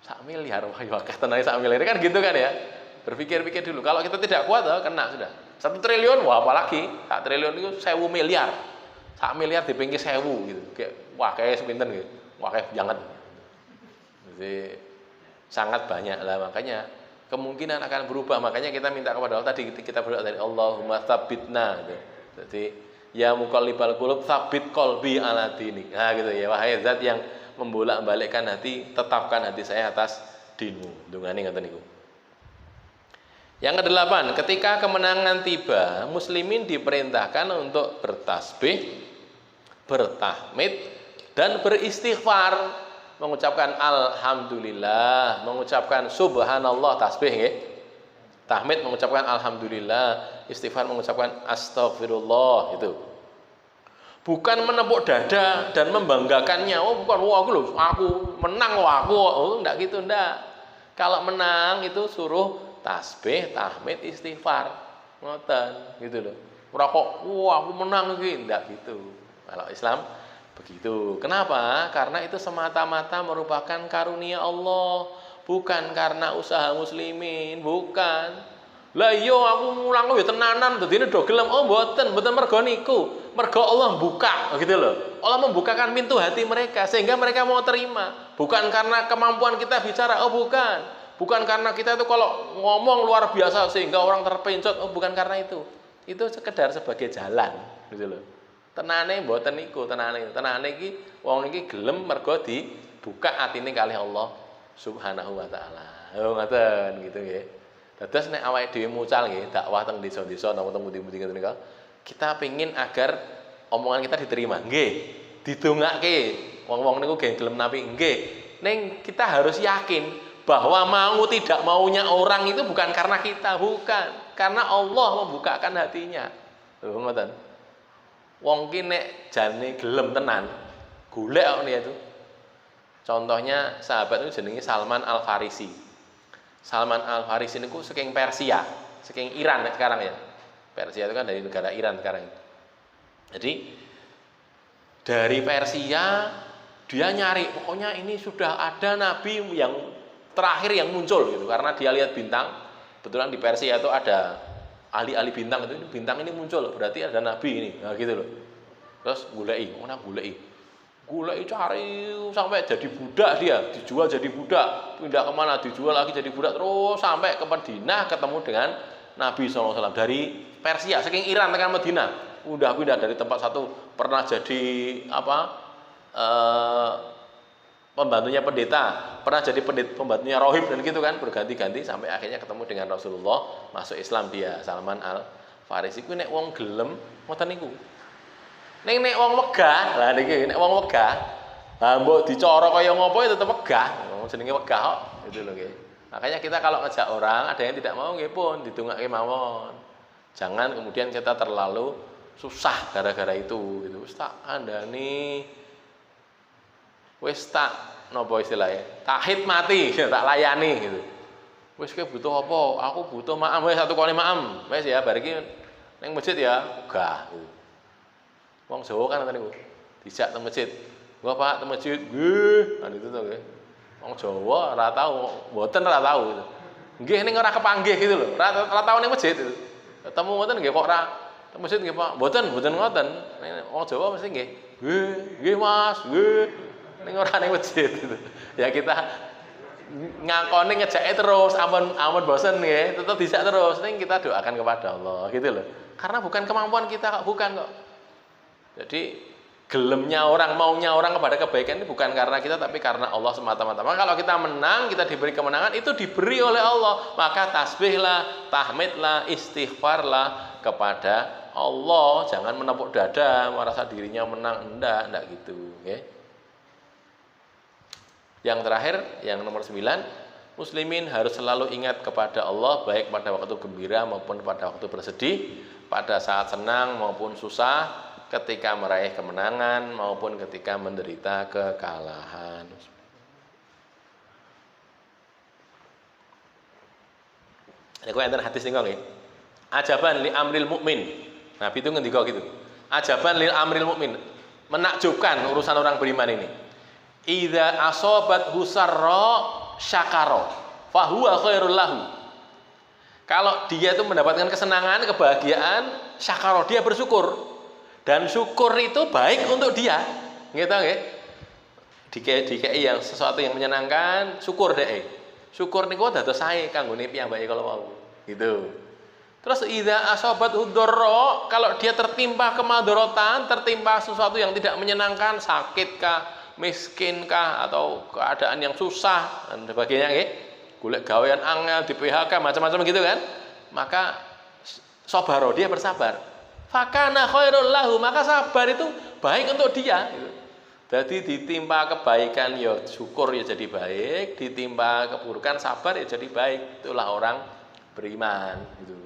1 miliar, wah ya akeh tenan 1 miliar kan gitu kan ya. Berpikir-pikir dulu. Kalau kita tidak kuat kena sudah. 1 triliun, wah apalagi 1 triliun itu 1000 miliar. 1 miliar dipingki 1000 gitu. Kayak wah kayak sepinten gitu. Wah kayak jangan. Jadi sangat banyak lah, makanya kemungkinan akan berubah. Makanya kita minta kepada Allah tadi, kita berdoa dari Allahumma tsabbitna gitu. Jadi ya muqallibal qulub tsabbit qalbi ala dinik. Nah gitu ya, wahai zat yang membolak-balikkan hati, tetapkan hati saya atas dinmu. Dungane ngoten niku. Yang ke-8, ketika kemenangan tiba, muslimin diperintahkan untuk bertasbih, bertahmid, dan beristighfar, mengucapkan alhamdulillah, mengucapkan subhanallah, tasbih nggih. Tahmid mengucapkan alhamdulillah, istighfar mengucapkan astagfirullah itu. Bukan menepuk dada dan membanggakannya. Oh bukan, wah aku menang, wah aku. Oh enggak gitu, enggak. Kalau menang itu suruh tasbih, tahmid, istighfar. Ngoten gitu loh. Ora kok wah aku menang iki, enggak gitu. Kalau Islam begitu. Kenapa? Karena itu semata-mata merupakan karunia Allah, bukan karena usaha muslimin, bukan. Lah iya aku mulang ya tenanan dadine do gelem. Oh mboten mergo niku. Mergo Allah buka gitu loh. Allah membukakan pintu hati mereka sehingga mereka mau terima. Bukan karena kemampuan kita bicara, oh bukan. Bukan karena kita itu kalau ngomong luar biasa sehingga orang terpencot, oh bukan karena itu. Itu sekedar sebagai jalan gitu loh. Tenane mboten niku, tenane iki wong iki gelem mergo dibuka atine kalih Allah Subhanahu wa taala. Oh ngoten gitu nggih. Dados nek awake dhewe mucal nggih dakwah teng desa-desa napa teng pundi-pundi ngoten niku, kita pengin agar omongan kita diterima. Nggih, didongake. Wong-wong niku gelem napi nggih. Ning kita harus yakin bahwa mau tidak maunya orang itu bukan karena kita, bukan. Karena Allah membukakan hatinya. Lho ngoten. Wong ki nek jane gelem tenan, golek kok niku itu. Contohnya sahabat itu jenenge Salman Al Farisi. Salman Al Farisi niku saking Persia, saking Iran sekarang ya. Persia itu kan dari negara Iran sekarang. Jadi dari Persia dia nyari, pokoknya ini sudah ada nabi yang terakhir yang muncul gitu, karena dia lihat bintang. Kebetulan di Persia itu ada ahli-ahli bintang, itu bintang ini muncul, berarti ada nabi ini, nah gitu loh. Terus gulai cari sampai jadi budak, dia dijual jadi budak, pindah kemana dijual lagi jadi budak, terus sampai ke Madinah ketemu dengan Nabi SAW dari Persia, saking Iran tekan Madinah, udah pindah dari tempat satu, pernah jadi pembantunya pendeta, pernah jadi pembantunya rohib dan gitu kan, berganti-ganti sampai akhirnya ketemu dengan Rasulullah, masuk Islam dia, Salman Al Farisi. Kuwi nek wong gelem ngoten niku. Nek wong wegah, lah niki nek wong wegah, ha mbok dicara kaya ngopo ya tetep wegah. Jenenge wegah kok, gitu lho nggih. Makanya kita kalau ngejak orang, ada yang tidak mau nggih pun ditungake mawon. Jangan kemudian kita terlalu susah gara-gara itu gitu. Wis tak andani, wis tak napa istilahnya? Tak khidmati, tak layani gitu. Wis kowe butuh apa? Aku butuh maam, wis satu kali maam. Wis ya bar iki ning masjid ya, wegah gitu. Wong Jawa kan ngoten niku. Dijak teng masjid. Gua Pak teng masjid. Nggih, kan itu to nggih. Wong Jawa ora tau, mboten ora tau gitu. Nggih ning ora kepanggih gitu lho. Ora tau ning masjid itu. Ketemu ngoten nggih kok ora teng masjid nggih Pak. Mboten ngoten. Wong Jawa mesti nggih. Nggih Mas, nggih. Ning ora ning masjid gitu. Ya kita ngakoni ngejake terus, ampun bosen nggih, tetep dijak terus. Ning kita doakan kepada Allah gitu loh. Karena bukan kemampuan kita kok, bukan kok. Jadi gelemnya orang, maunya orang kepada kebaikan ini bukan karena kita, tapi karena Allah semata-mata. Maka kalau kita menang, kita diberi kemenangan, itu diberi oleh Allah. Maka tasbihlah, tahmidlah, istighfarlah kepada Allah. Jangan menepuk dada, merasa dirinya menang. Enggak gitu. Okay? Yang terakhir, yang nomor 9, muslimin harus selalu ingat kepada Allah, baik pada waktu gembira maupun pada waktu bersedih, pada saat senang maupun susah, ketika meraih kemenangan maupun ketika menderita kekalahan. Ini kok enten hadis niku nggih. Ajaban li amril mukmin. Nabi itu ngendika gitu. Ajaban lil amril mukmin. Menakjubkan urusan orang beriman ini. Idza asobat husarra syakara fa huwa khairul lahu. Kalau dia itu mendapatkan kesenangan, kebahagiaan, syakara, dia bersyukur. Dan syukur itu baik untuk dia, gitu nggih. Dikei yang sesuatu yang menyenangkan, syukur deh. Syukur niku dados sae kanggone piyambake kalau mau, gitu. Terus idza asobat hudurra, kalau dia tertimpa kemadharatan, tertimpa sesuatu yang tidak menyenangkan, sakit kah, miskin kah, atau keadaan yang susah dan sebagainya nggih. Golek gawean angel, di PHK, macam-macam gitu kan. Maka sabaro, dia bersabar. Fakana khairul lahu, maka sabar itu baik untuk dia gitu. Jadi ditimpa kebaikan ya syukur ya jadi baik, ditimpa keburukan sabar ya jadi baik. Itulah orang beriman gitu.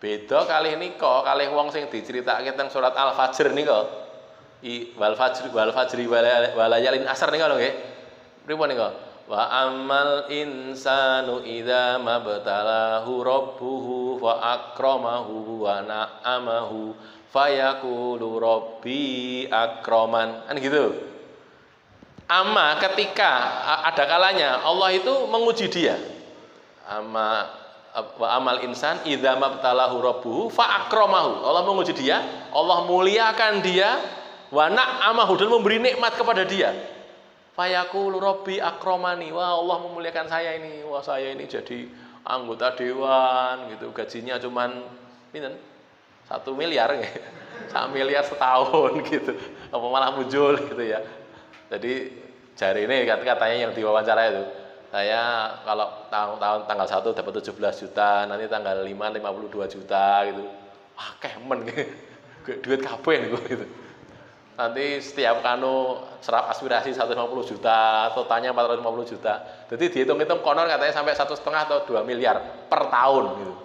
Beda kalih nika kalih wong sing diceritake teng surat Al-Fajr nika. Wal fajri walayalin asr nika lho nggih. Pripun nika? Wa ammal insanu idza mabtalahu rabbuhu fa akramahu wa na'amahu fayaqulu rabbi akraman. Kan gitu. Amma ketika ada kalanya Allah itu menguji dia. Wa amal insan idza mabtalahu rabbuhu fa akramahu. Allah menguji dia, Allah muliakan dia, wa na'amahu, dan memberi nikmat kepada dia. Fayaqulu rabbi akramani, wah Allah memuliakan saya ini, wah saya ini jadi anggota dewan gitu, gajinya cuman pinten 1 miliar nggih. 1 miliar setahun gitu. Apa malah muncul gitu ya. Jadi jari ini katanya yang diwawancara itu, saya kalau tahun tanggal 1 dapat 17 juta, nanti tanggal 5 52 juta gitu. Wah, kemen duit kabeh niku gitu. Nanti setiap kanu serap aspirasi 150 juta, totalnya 450 juta. Jadi dihitung-hitung konon katanya sampai 1,5 atau 2 miliar per tahun gitu.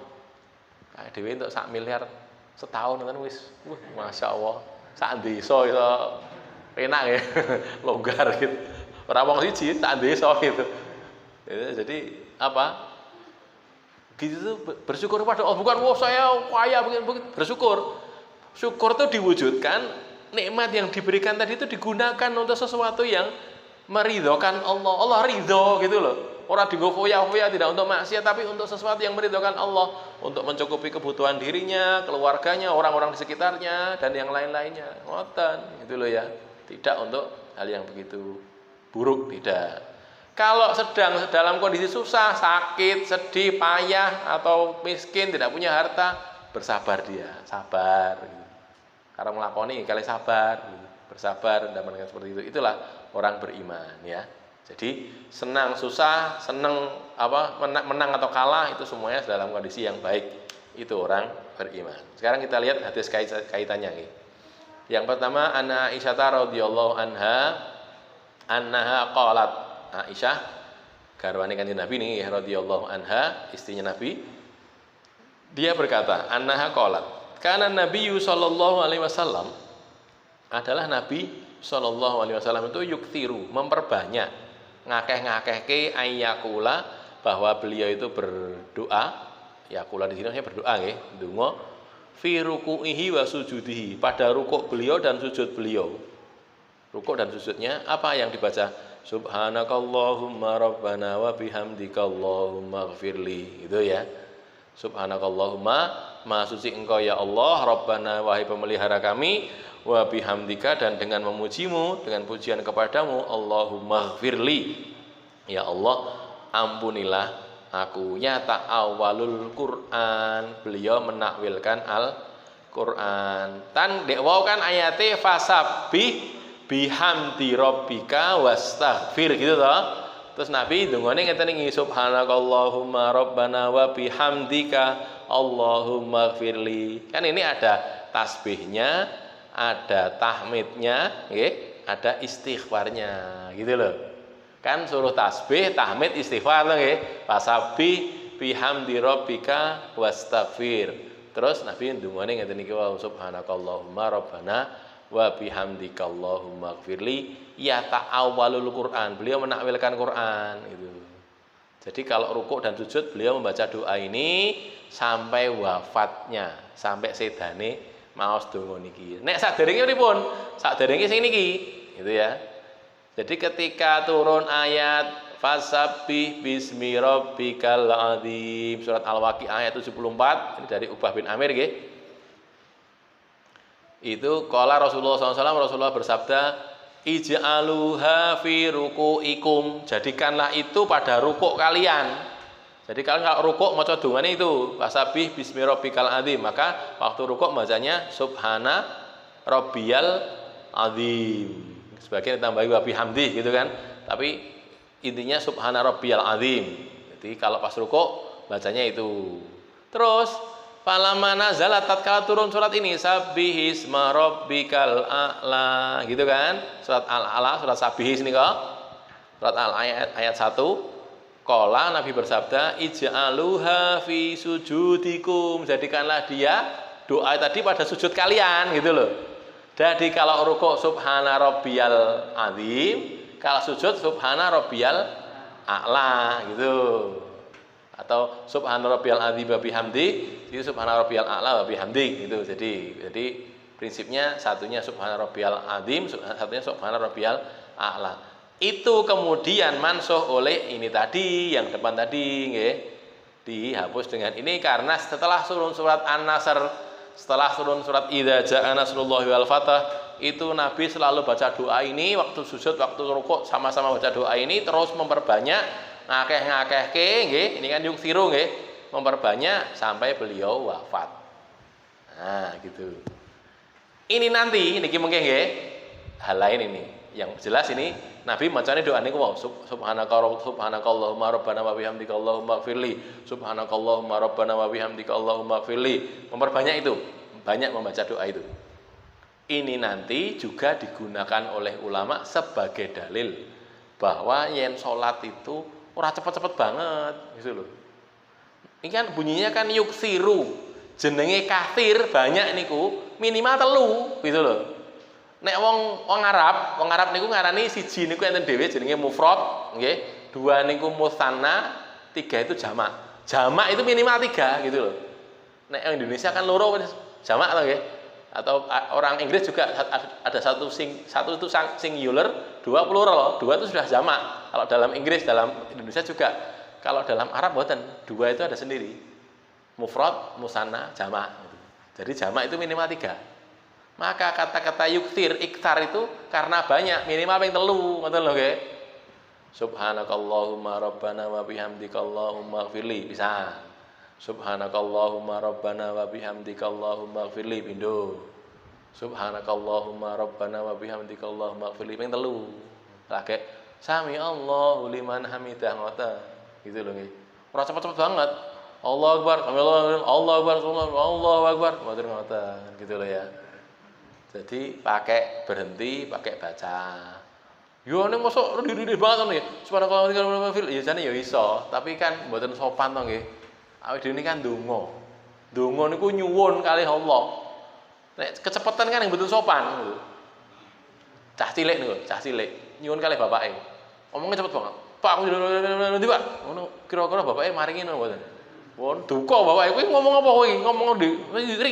Kayak dhewe untuk 1 miliar setahun kan wis, Masya Allah, sak desa iso enak ya, longgar gitu. Ora wong siji tak desa gitu. Jadi apa? Gitu tuh bersyukur pada Allah, bukan wah saya kaya begini, bersyukur. Syukur itu diwujudkan, nikmat yang diberikan tadi itu digunakan untuk sesuatu yang meridhokan Allah. Allah ridho gitu loh. Orang digo foya-foya tidak untuk maksiat, tapi untuk sesuatu yang meridhokan Allah, untuk mencukupi kebutuhan dirinya, keluarganya, orang-orang di sekitarnya, dan yang lain-lainnya. Ngoten gitu loh ya. Tidak untuk hal yang begitu buruk, tidak. Kalau sedang dalam kondisi susah, sakit, sedih, payah, atau miskin, tidak punya harta, bersabar dia, sabar. Gitu. Karena melakoni kali sabar, gitu. Bersabar dan mendengar seperti itu. Itulah orang beriman, ya. Jadi senang, susah, senang apa menang atau kalah itu semuanya dalam kondisi yang baik. Itu orang beriman. Sekarang kita lihat hadis kaitannya nih. Yang pertama, Anna Aisyah radhiyallahu anha qalat. Aisyah garwane Kanjeng Nabi nih radhiyallahu anha, istrinya Nabi. Dia berkata, annaha qalat, kana Nabiyyu sallallahu alaihi wasallam, adalah Nabi sallallahu alaihi wasallam itu yuktiru, memperbanyak, ngakeh-ngakehke ayyakula, bahwa beliau itu berdoa. Yakula di sini maksudnya berdoa nggih, ndonga fi ruku'ihi wa sujudihi, pada rukuk beliau dan sujud beliau. Rukuk dan sujudnya apa yang dibaca? Subhanakallahumma rabbana wa bihamdika Allahumma ighfirli. Itu ya. Subhanakallahumma, maha suci engkau ya Allah, rabbana wahai pemelihara kami, wa bihamdika, dan dengan memujimu, dengan pujian kepadamu, Allahumma ighfirli. Ya Allah, ampunilah aku. Nyata awalul Quran, beliau menakwilkan Al-Quran. Tan dek wau kan ayate fasabbih bihamdi rabbika wastaghfir gitu toh. Terus Nabi dungane ngeten iki, subhanakallahumma rabbana wa bihamdika Allahumma ighfirli. Kan ini ada tasbihnya, ada tahmidnya, nggih, ada istighfarnya gitu loh. Kan suruh tasbih, tahmid, istighfar loh nggih. Fasabbih bihamdi rabbika wastaghfir. Terus Nabi dungane ngeten iki, subhanakallahumma rabbana wa bihamdika Allahumma ighfirli, ya ta'awwalul Quran, beliau menakwilkan Quran itu. Jadi kalau rukuk dan sujud beliau membaca doa ini sampai wafatnya, sampai sedane maos donga niki. Nek sadèrènge pripun? Sadèrènge sing niki, gitu ya. Jadi ketika turun ayat fasabbih bismi rabbikal azim, surat Al-Waqiah ayat 74, ini dari Uqbah bin Amir nggih. Itu qala Rasulullah SAW, Rasulullah bersabda, ij'aluha fi ruku'ikum, jadikanlah itu pada rukuk kalian. Jadi kalian kalau rukuk maca dongane itu fasabbih bismi rabbikal azim, maka waktu rukuk bacanya subhana rabbiyal azim. Sebagian ditambahi wa bihamdi gitu kan. Tapi intinya subhana rabbiyal azim. Jadi kalau pas rukuk bacanya itu. Terus falamma nazalat, tatkala turun surat ini, sabbihisma rabbikal a'la, gitu kan? Surat Al-A'la, surat Sabbihis nih kok. Surat ayat 1. Qala, Nabi bersabda, ij'aluha fi sujudikum, jadikanlah dia doa tadi pada sujud kalian gitu loh. Jadi kalau rukuk subhana rabbiyal azim, kalau sujud subhana rabbiyal a'la gitu. Atau subhana rabbiyal azim wa bihamdi, itu subhana rabbiyal a'la wa bihamdi gitu. Jadi prinsipnya satunya subhana rabbiyal azim, satunya subhana rabbiyal a'la. Itu kemudian mansuh oleh ini tadi, yang depan tadi nggih, dihapus dengan ini karena setelah turun surat An-Nasr, setelah turun surat idza jaa nasrullahi wal fath, itu Nabi selalu baca doa ini waktu sujud, waktu rukuk, sama-sama baca doa ini, terus memperbanyak ngakeh-ngakehke nggih, ini kan yuksiru nggih, memperbanyak sampai beliau wafat. Nah, gitu. Ini nanti niki mungkin nggih hal lain ini. Yang jelas ini Nabi macane doa niku wae, subhanakallahumma rabbana wa bihamdika Allahumma ighfirli, subhanakallahumma rabbana wa bihamdika Allahumma ighfirli. Memperbanyak itu, banyak membaca doa itu. Ini nanti juga digunakan oleh ulama sebagai dalil bahwa yen salat itu ora cepet-cepet banget gitu loh. Ini kan bunyinya kan yuksiru, jenenge kathir banyak niku minimal 3 gitu loh. Nek wong Arab niku ngarani siji niku enten dhewe jenenge mufrad, nggih. Dua niku musanna, tiga itu jamak. Jamak itu minimal tiga gitu loh. Nek Indonesia kan loro jamak atau nggih? Atau orang Inggris juga ada satu itu singular, dua plural. Dua itu sudah jamak. Kalau dalam Inggris, dalam Indonesia juga. Kalau dalam Arab mboten, dua itu ada sendiri. Mufrad, musanna, jamak. Jadi jamak itu minimal tiga. Maka kata-kata yuktir, iktar itu karena banyak, minimal ping 3, ngoten lho nggih. Subhanakallahumma rabbana wa bihamdika Allahumma ighfirli, bisa. Subhanakallahumma rabbana wa bihamdika Allahumma ighfirli, pindho. Subhanakallahumma rabbana wa bihamdika Allahumma ighfirli, ping 3. Lagi sami Allahu liman hamidah, ngoten. Gitu lho nggih. Ora cepet-cepet banget. Allahu akbar, Allahu akbar, Allahu akbar, ngoten gitu loh ya. Jadi pakai berhenti, pakai baca. Yo nek mosok diri banget nih. Subhanallah ya jane ya iso, tapi kan mboten sopan to nggih. Awake dhewe kan ndonga. Ndonga niku nyuwun kalih Allah. Nek kecepatan kan yang mboten sopan gitu. Cah cilik niku, cah cilik nyuwun kalih bapake. Omongnya cepet banget. Pak, aku nanti Pak. Ngono kira-kira bapake maringi ngono mboten. Won duka bapake kowe ngomong apa kowe? Ngomong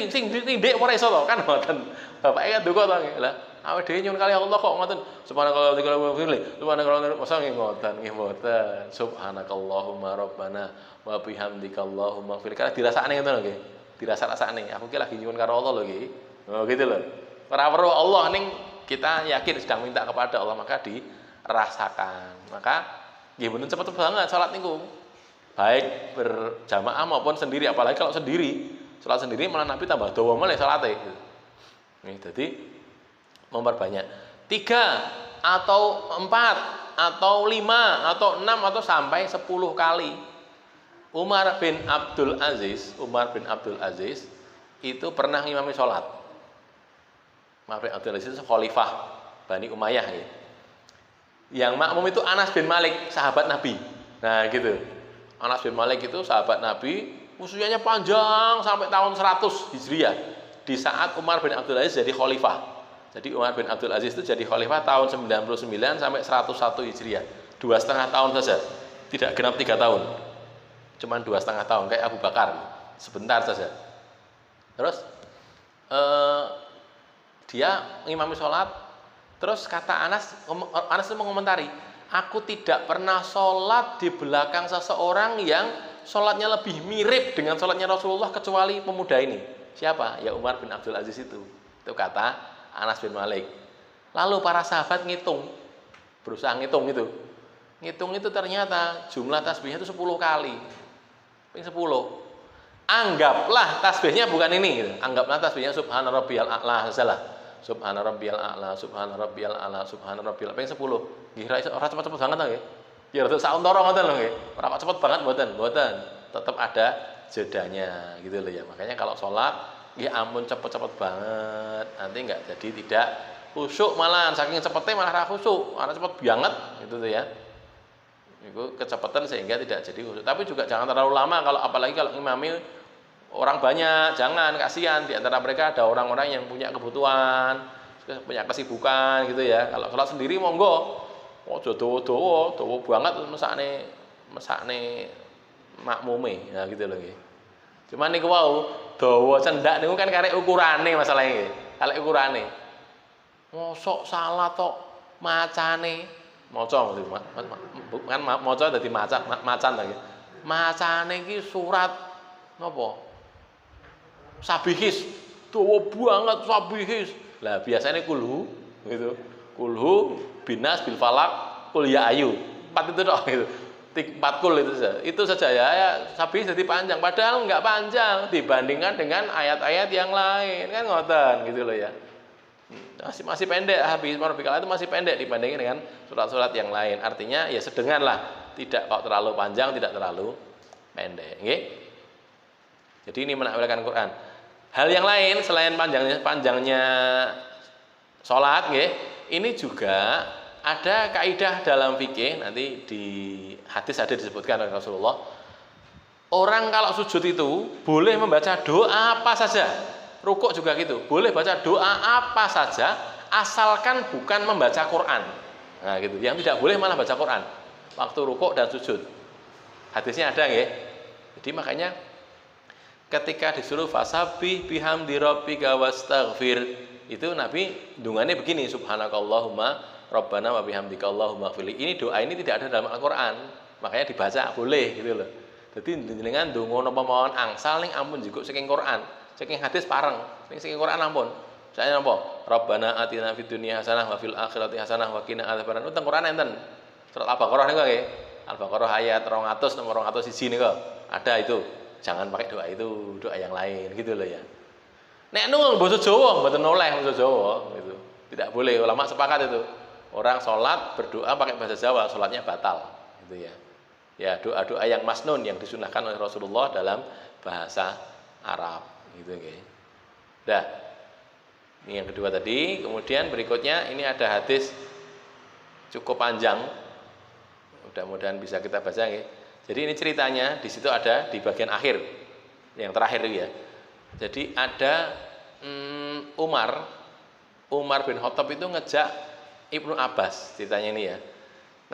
sing ndek ora iso to kan mboten. Bapake kan duka to nggih. Lah awake dhewe nyuwun kali Allah kok ngoten. Subhanallah wa bihamdihi. Subhanallah masa nggih ngoten, nggih mboten. Subhanakallahumma rabbana wa bihamdika Allahumma ighfir. Karena dirasakne ngoten lho nggih. Dirasa-rasakne. Aku ki lagi nyuwun karo Allah lho nggih. Oh gitu loh. Ora perlu Allah ning kita yakin sedang minta kepada Allah maka dirasakan. Maka nggih mboten cepet banget salat niku. Baik berjamaah maupun sendiri, apalagi kalau sendiri. Salat sendiri malah Nabi tambah dawa meneh salate. Nih, jadi memperbanyak 3 atau 4 atau 5 atau 6 atau sampai 10 kali. Umar bin Abdul Aziz itu pernah ngimami sholat. Umar bin Abdul Aziz itu khalifah Bani Umayyah ya. Yang makmum itu Anas bin Malik, sahabat Nabi. Nah gitu. Anas bin Malik itu sahabat Nabi, usianya panjang sampai tahun 100 Hijriah. Di saat Umar bin Abdul Aziz jadi khalifah. Jadi Umar bin Abdul Aziz itu jadi khalifah tahun 99 sampai 101 Hijriah. 2,5 tahun saja. Tidak genap 3 tahun. Cuman 2,5 tahun kayak Abu Bakar. Sebentar saja. Terus dia ngimami sholat. Terus kata Anas itu mengomentari, aku tidak pernah sholat di belakang seseorang yang sholatnya lebih mirip dengan sholatnya Rasulullah kecuali pemuda ini. Siapa? Ya Umar bin Abdul Aziz itu. Itu kata Anas bin Malik. Lalu para sahabat berusaha ngitung itu. Ngitung itu ternyata jumlah tasbihnya itu 10 kali. 10. Anggaplah tasbihnya bukan ini gitu. Anggaplah tasbihnya subhana rabbiyal a'la salah. Subhana rabbiyal a'la, subhana rabbiyal a'la, subhana rabbiyal 10. Nggih ora cepet-cepet banget to nggih. Ya rada sauntara ngoten lho nggih. Ora kok cepet banget mboten. Tetap ada jedanya gitu loh ya. Makanya kalau sholat nggih ampun cepet-cepet banget. Nanti enggak jadi tidak khusyuk malahan, saking cepetnya malah ra khusyuk, malah cepet banget gitu tuh ya. Itu kecepatan sehingga tidak jadi khusyuk. Tapi juga jangan terlalu lama apalagi kalau imami orang banyak, jangan, kasihan. Di antara mereka ada orang-orang yang punya kebutuhan, punya kesibukan gitu ya. Kalau sholat sendiri monggo, ojo dawa banget mesakne makmume, ya gitu loh nggih. Cuman niku wau dawa cendak niku kan karek ukurane masalahnya nggih. Karek ukurane. Mosok salah tok macane maca kan maca dadi macan ta nggih. Macane iki surat napa? Sabihis, dawa banget sabihis. Lah biasanya kulhu gitu. Kulhu, binas, bil falak, kul ya ayu. 4 itu dong gitu. 4 kul itu saja. Itu saja ya sabihis jadi panjang. Padahal enggak panjang dibandingkan dengan ayat-ayat yang lain. Kan ngoten gitu loh ya. Masih pendek habis Rabbikal itu masih pendek dibandingkan dengan surat-surat yang lain. Artinya ya sedengan lah. Tidak kok terlalu panjang, tidak terlalu pendek. Nggih. Jadi ini menakwilkan Quran. Hal yang lain selain panjangnya sholat, ini juga ada kaidah dalam fikih, nanti di hadis ada disebutkan oleh Rasulullah. Orang kalau sujud itu boleh membaca doa apa saja. Rukuk juga gitu, boleh baca doa apa saja asalkan bukan membaca Quran. Nah, gitu. Yang tidak boleh malah baca Quran waktu rukuk dan sujud. Hadisnya ada nggih. Jadi makanya ketika disuruh fasabbih bihamdi rabbika wastaghfir, itu Nabi dungannya begini, subhanakallahumma rabbana wa bihamdika allahumma ighfirli. Ini doa ini tidak ada dalam Al-Qur'an, makanya dibaca boleh gitu loh. Jadi jenengan ndonga napa mawon angsal ning ampun njupuk saking Quran, saking hadis pareng, saking Quran ampun. Saya napa? Rabbana atina fid dunya hasanah wa fil akhirati hasanah wa qina adzabannar. Teng Quran enten. Surat Al-Baqarah niku nggih. Al-Baqarah ayat 200 nomor 201 niku. Ada itu. Jangan pakai doa itu, doa yang lain gitu loh ya. Nek nung basa Jawa mboten oleh basa Jawa gitu. Tidak boleh, ulama sepakat itu. Orang sholat berdoa pakai bahasa Jawa, sholatnya batal gitu ya. Ya, doa-doa yang masnun yang disunahkan oleh Rasulullah dalam bahasa Arab gitu nggih. Dah. Ini yang kedua tadi, kemudian berikutnya ini ada hadis cukup panjang. Mudah-mudahan bisa kita baca nggih. Jadi ini ceritanya di situ ada di bagian akhir yang terakhir ya. Jadi ada Umar bin Khattab itu ngejak Ibnu Abbas, ceritanya ini ya.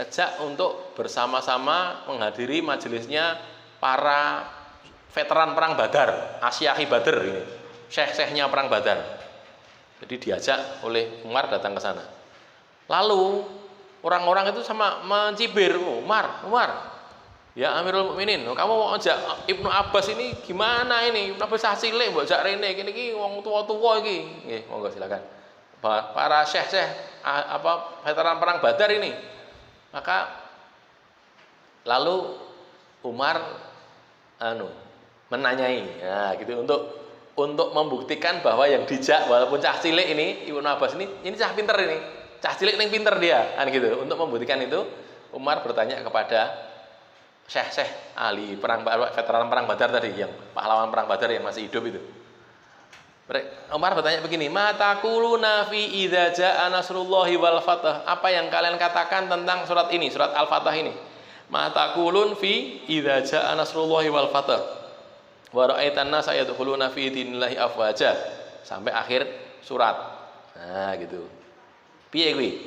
Ngejak untuk bersama-sama menghadiri majelisnya para veteran perang Badar, Asyahi Badar ini. Syekh-syekhnya perang Badar. Jadi diajak oleh Umar datang ke sana. Lalu orang-orang itu sama mencibir, Umar, ya Amirul Mukminin, kamu mau ajak Ibnu Abbas ini gimana ini? Ibnu Abbas cilik mbok jak rene, iki wong tua-tua iki. Nggih, monggo silakan. Para syekh-syekh veteran perang Badar ini. Maka lalu Umar menanyai, nah gitu untuk membuktikan bahwa yang dijak walaupun cah cilik ini Ibnu Abbas ini cah pinter ini. Cah cilik ning pinter dia, kan gitu. Untuk membuktikan itu Umar bertanya kepada syekh-syekh ahli veteran perang Badar tadi, yang pahlawan perang Badar yang masih hidup itu. Umar bertanya begini, "Matakuluna fi idza jaa nasrullahi wal fath?" Apa yang kalian katakan tentang surat ini, surat Al-Fatah ini? Matakulun fi idza jaa nasrullahi wal fath? Wa ra'aitan nasa yadkhuluna fi dinillahi afwaja. Sampai akhir surat. Nah, gitu. Piye kuwi?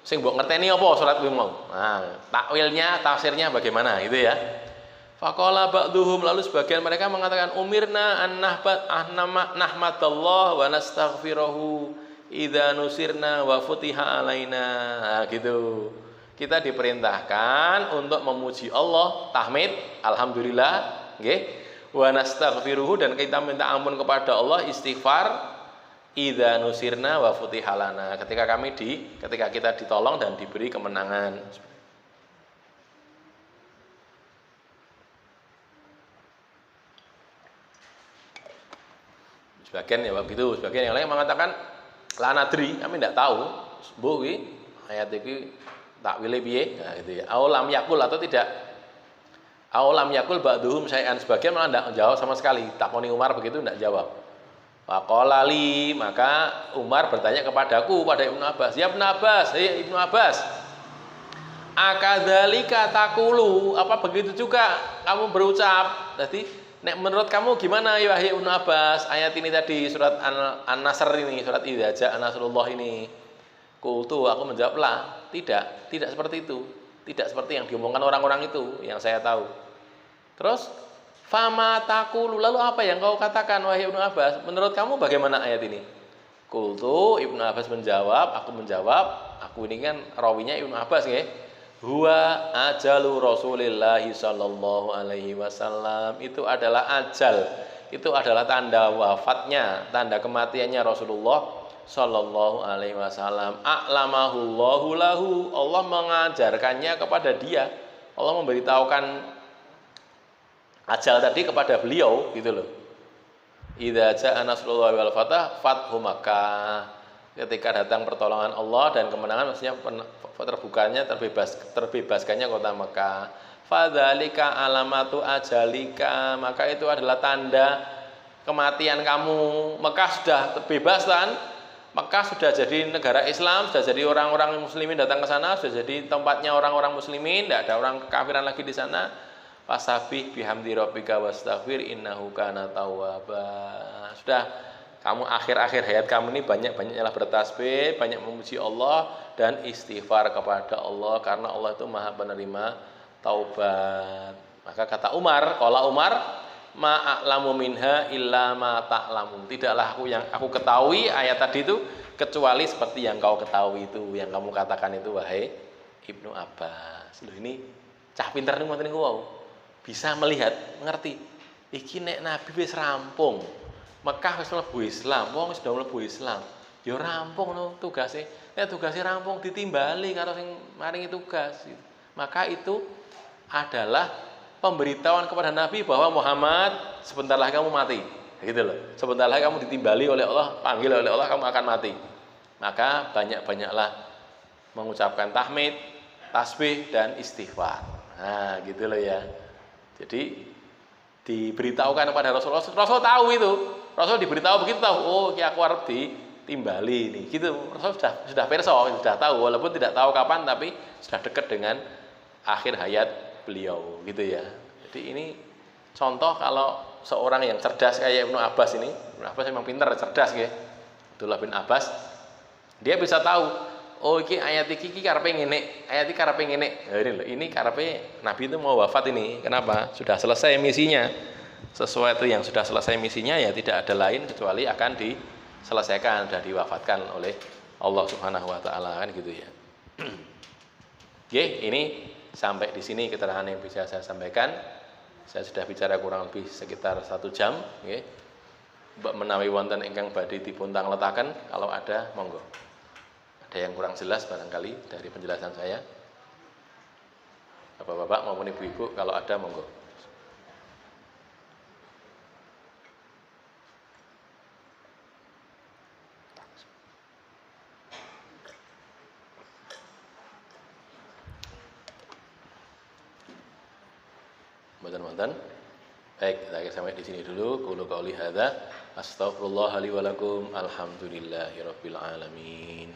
Sing mbok ngerteni apa surat kuwi mau? Nah, takwilnya, tafsirnya bagaimana gitu ya. Faqala ba'duhum, lalu sebagian mereka mengatakan umirna an nahmadallah wa nastaghfiruhu idza nusirna wa futiha alaina. Nah, gitu. Kita diperintahkan untuk memuji Allah, tahmid, alhamdulillah, nggih. Wa nastaghfiruhu, dan kita minta ampun kepada Allah, istighfar, idza nusirna wa futiha lana, ketika kita ditolong dan diberi kemenangan. Sebagian ya begitu, sebagian yang lain mengatakan la nadri, kami tidak tahu mbuh kuwi ayat iki takwile piye, nah gitu ya. Au lam yakul, atau tidak. Au lam yakul ba'duhum syai'an, sebagian malah tidak jawab sama sekali. Takoni Umar begitu tidak jawab. Faqala li, maka Umar bertanya kepadaku, pada Ibnu Abbas, ya Ibnu Abbas, ya Ibnu Abbas, akadzalika taqulu, apa begitu juga kamu berucap? Jadi nek menurut kamu gimana ya wahai Ibnu Abbas, ayat ini tadi surat An-Nasr ini, surat idza jaa nasrullah ini? Qultu, aku menjawablah, tidak seperti itu. Tidak seperti yang diomongkan orang-orang itu yang saya tahu. Terus fama taqulu, lalu apa yang kau katakan wahai Ibnu Abbas? Menurut kamu bagaimana ayat ini? Qultu, Ibnu Abbas menjawab, aku ini kan rawinya Ibnu Abbas nggih. Huwa ajalu Rasulillahi sallallahu alaihi wasallam, itu adalah ajal, itu adalah tanda wafatnya, tanda kematiannya Rasulullah sallallahu alaihi wasallam. A'lamahullahu lahu, Allah mengajarkannya kepada dia, Allah memberitahukan ajal tadi kepada beliau gitu loh. Idza jaa nasrullahi wal fath, fathu Makkah, ketika datang pertolongan Allah dan kemenangan, maksudnya terbukanya, terbebaskannya kota Mekah. Fadzalika alamatu ajalika, maka itu adalah tanda kematian kamu. Mekah sudah terbebas kan? Mekah sudah jadi negara Islam, sudah jadi orang-orang muslimin datang ke sana, sudah jadi tempatnya orang-orang muslimin, tidak ada orang kekafiran lagi di sana. Fasabbih bihamdi rabbika wastaghfir innahu kana tawwaba. Sudah kamu akhir-akhir hayat kamu ini banyak-banyaklah bertasbih, banyak memuji Allah dan istighfar kepada Allah karena Allah itu Maha penerima taubat. Maka kata Umar, qala Umar, ma'alamu minha illa ma ta'lamun. Tidaklah yang aku ketahui ayat tadi itu kecuali seperti yang kau ketahui itu, yang kamu katakan itu wahai Ibnu Abbas. Loh ini cah pinter ning ngoten niku wau. Bisa melihat, ngerti. Iki nek Nabi wis rampung. Mekah wis mlebu Islam, wong wis udah mlebu Islam. Ya rampung no tugase. Nek tugase rampung ditimbali karo sing maringi tugas. Maka itu adalah pemberitahuan kepada Nabi bahwa Muhammad sebentar lagi kamu mati. Gitu loh. Sebentar lagi kamu ditimbali oleh Allah, panggil oleh Allah, kamu akan mati. Maka banyak-banyaklah mengucapkan tahmid, tasbih dan istighfar. Nah, gitu loh ya. Jadi diberitahukan kepada Rasul. Rasul tahu itu. Rasul diberitahu begitu tahu. Oh, ki aku arep ditimbali nih. Gitu. Rasul sudah perso, sudah tahu walaupun tidak tahu kapan tapi sudah dekat dengan akhir hayat beliau gitu ya. Jadi ini contoh kalau seorang yang cerdas kayak Ibnu Abbas ini. Ibnu Abbas memang pintar, cerdas ya. Abdullah bin Abbas. Dia bisa tahu oh iki ayat iki karepe ngene, ayat iki karepe ngene. Nah, ini loh, ini karepe Nabi itu mau wafat ini. Kenapa? Sudah selesai misinya. Sesuatu yang sudah selesai misinya ya tidak ada lain kecuali akan diselesaikan, sudah diwafatkan oleh Allah Subhanahu wa taala kan gitu ya. Oke, ini sampai di sini keterangan yang bisa saya sampaikan. Saya sudah bicara kurang lebih sekitar 1 jam, nggih. Mbak menawi wonten ingkang badhe dipun tangletaken, kalau ada monggo. Ada yang kurang jelas barangkali dari penjelasan saya. Bapak-bapak maupun ibu-ibu kalau ada monggo. Mboten-mboten. Baik, kita sampai di sini dulu. Qulu qouli hadza, astaghfirullah li wa lakum. Alhamdulillahirabbil alamin.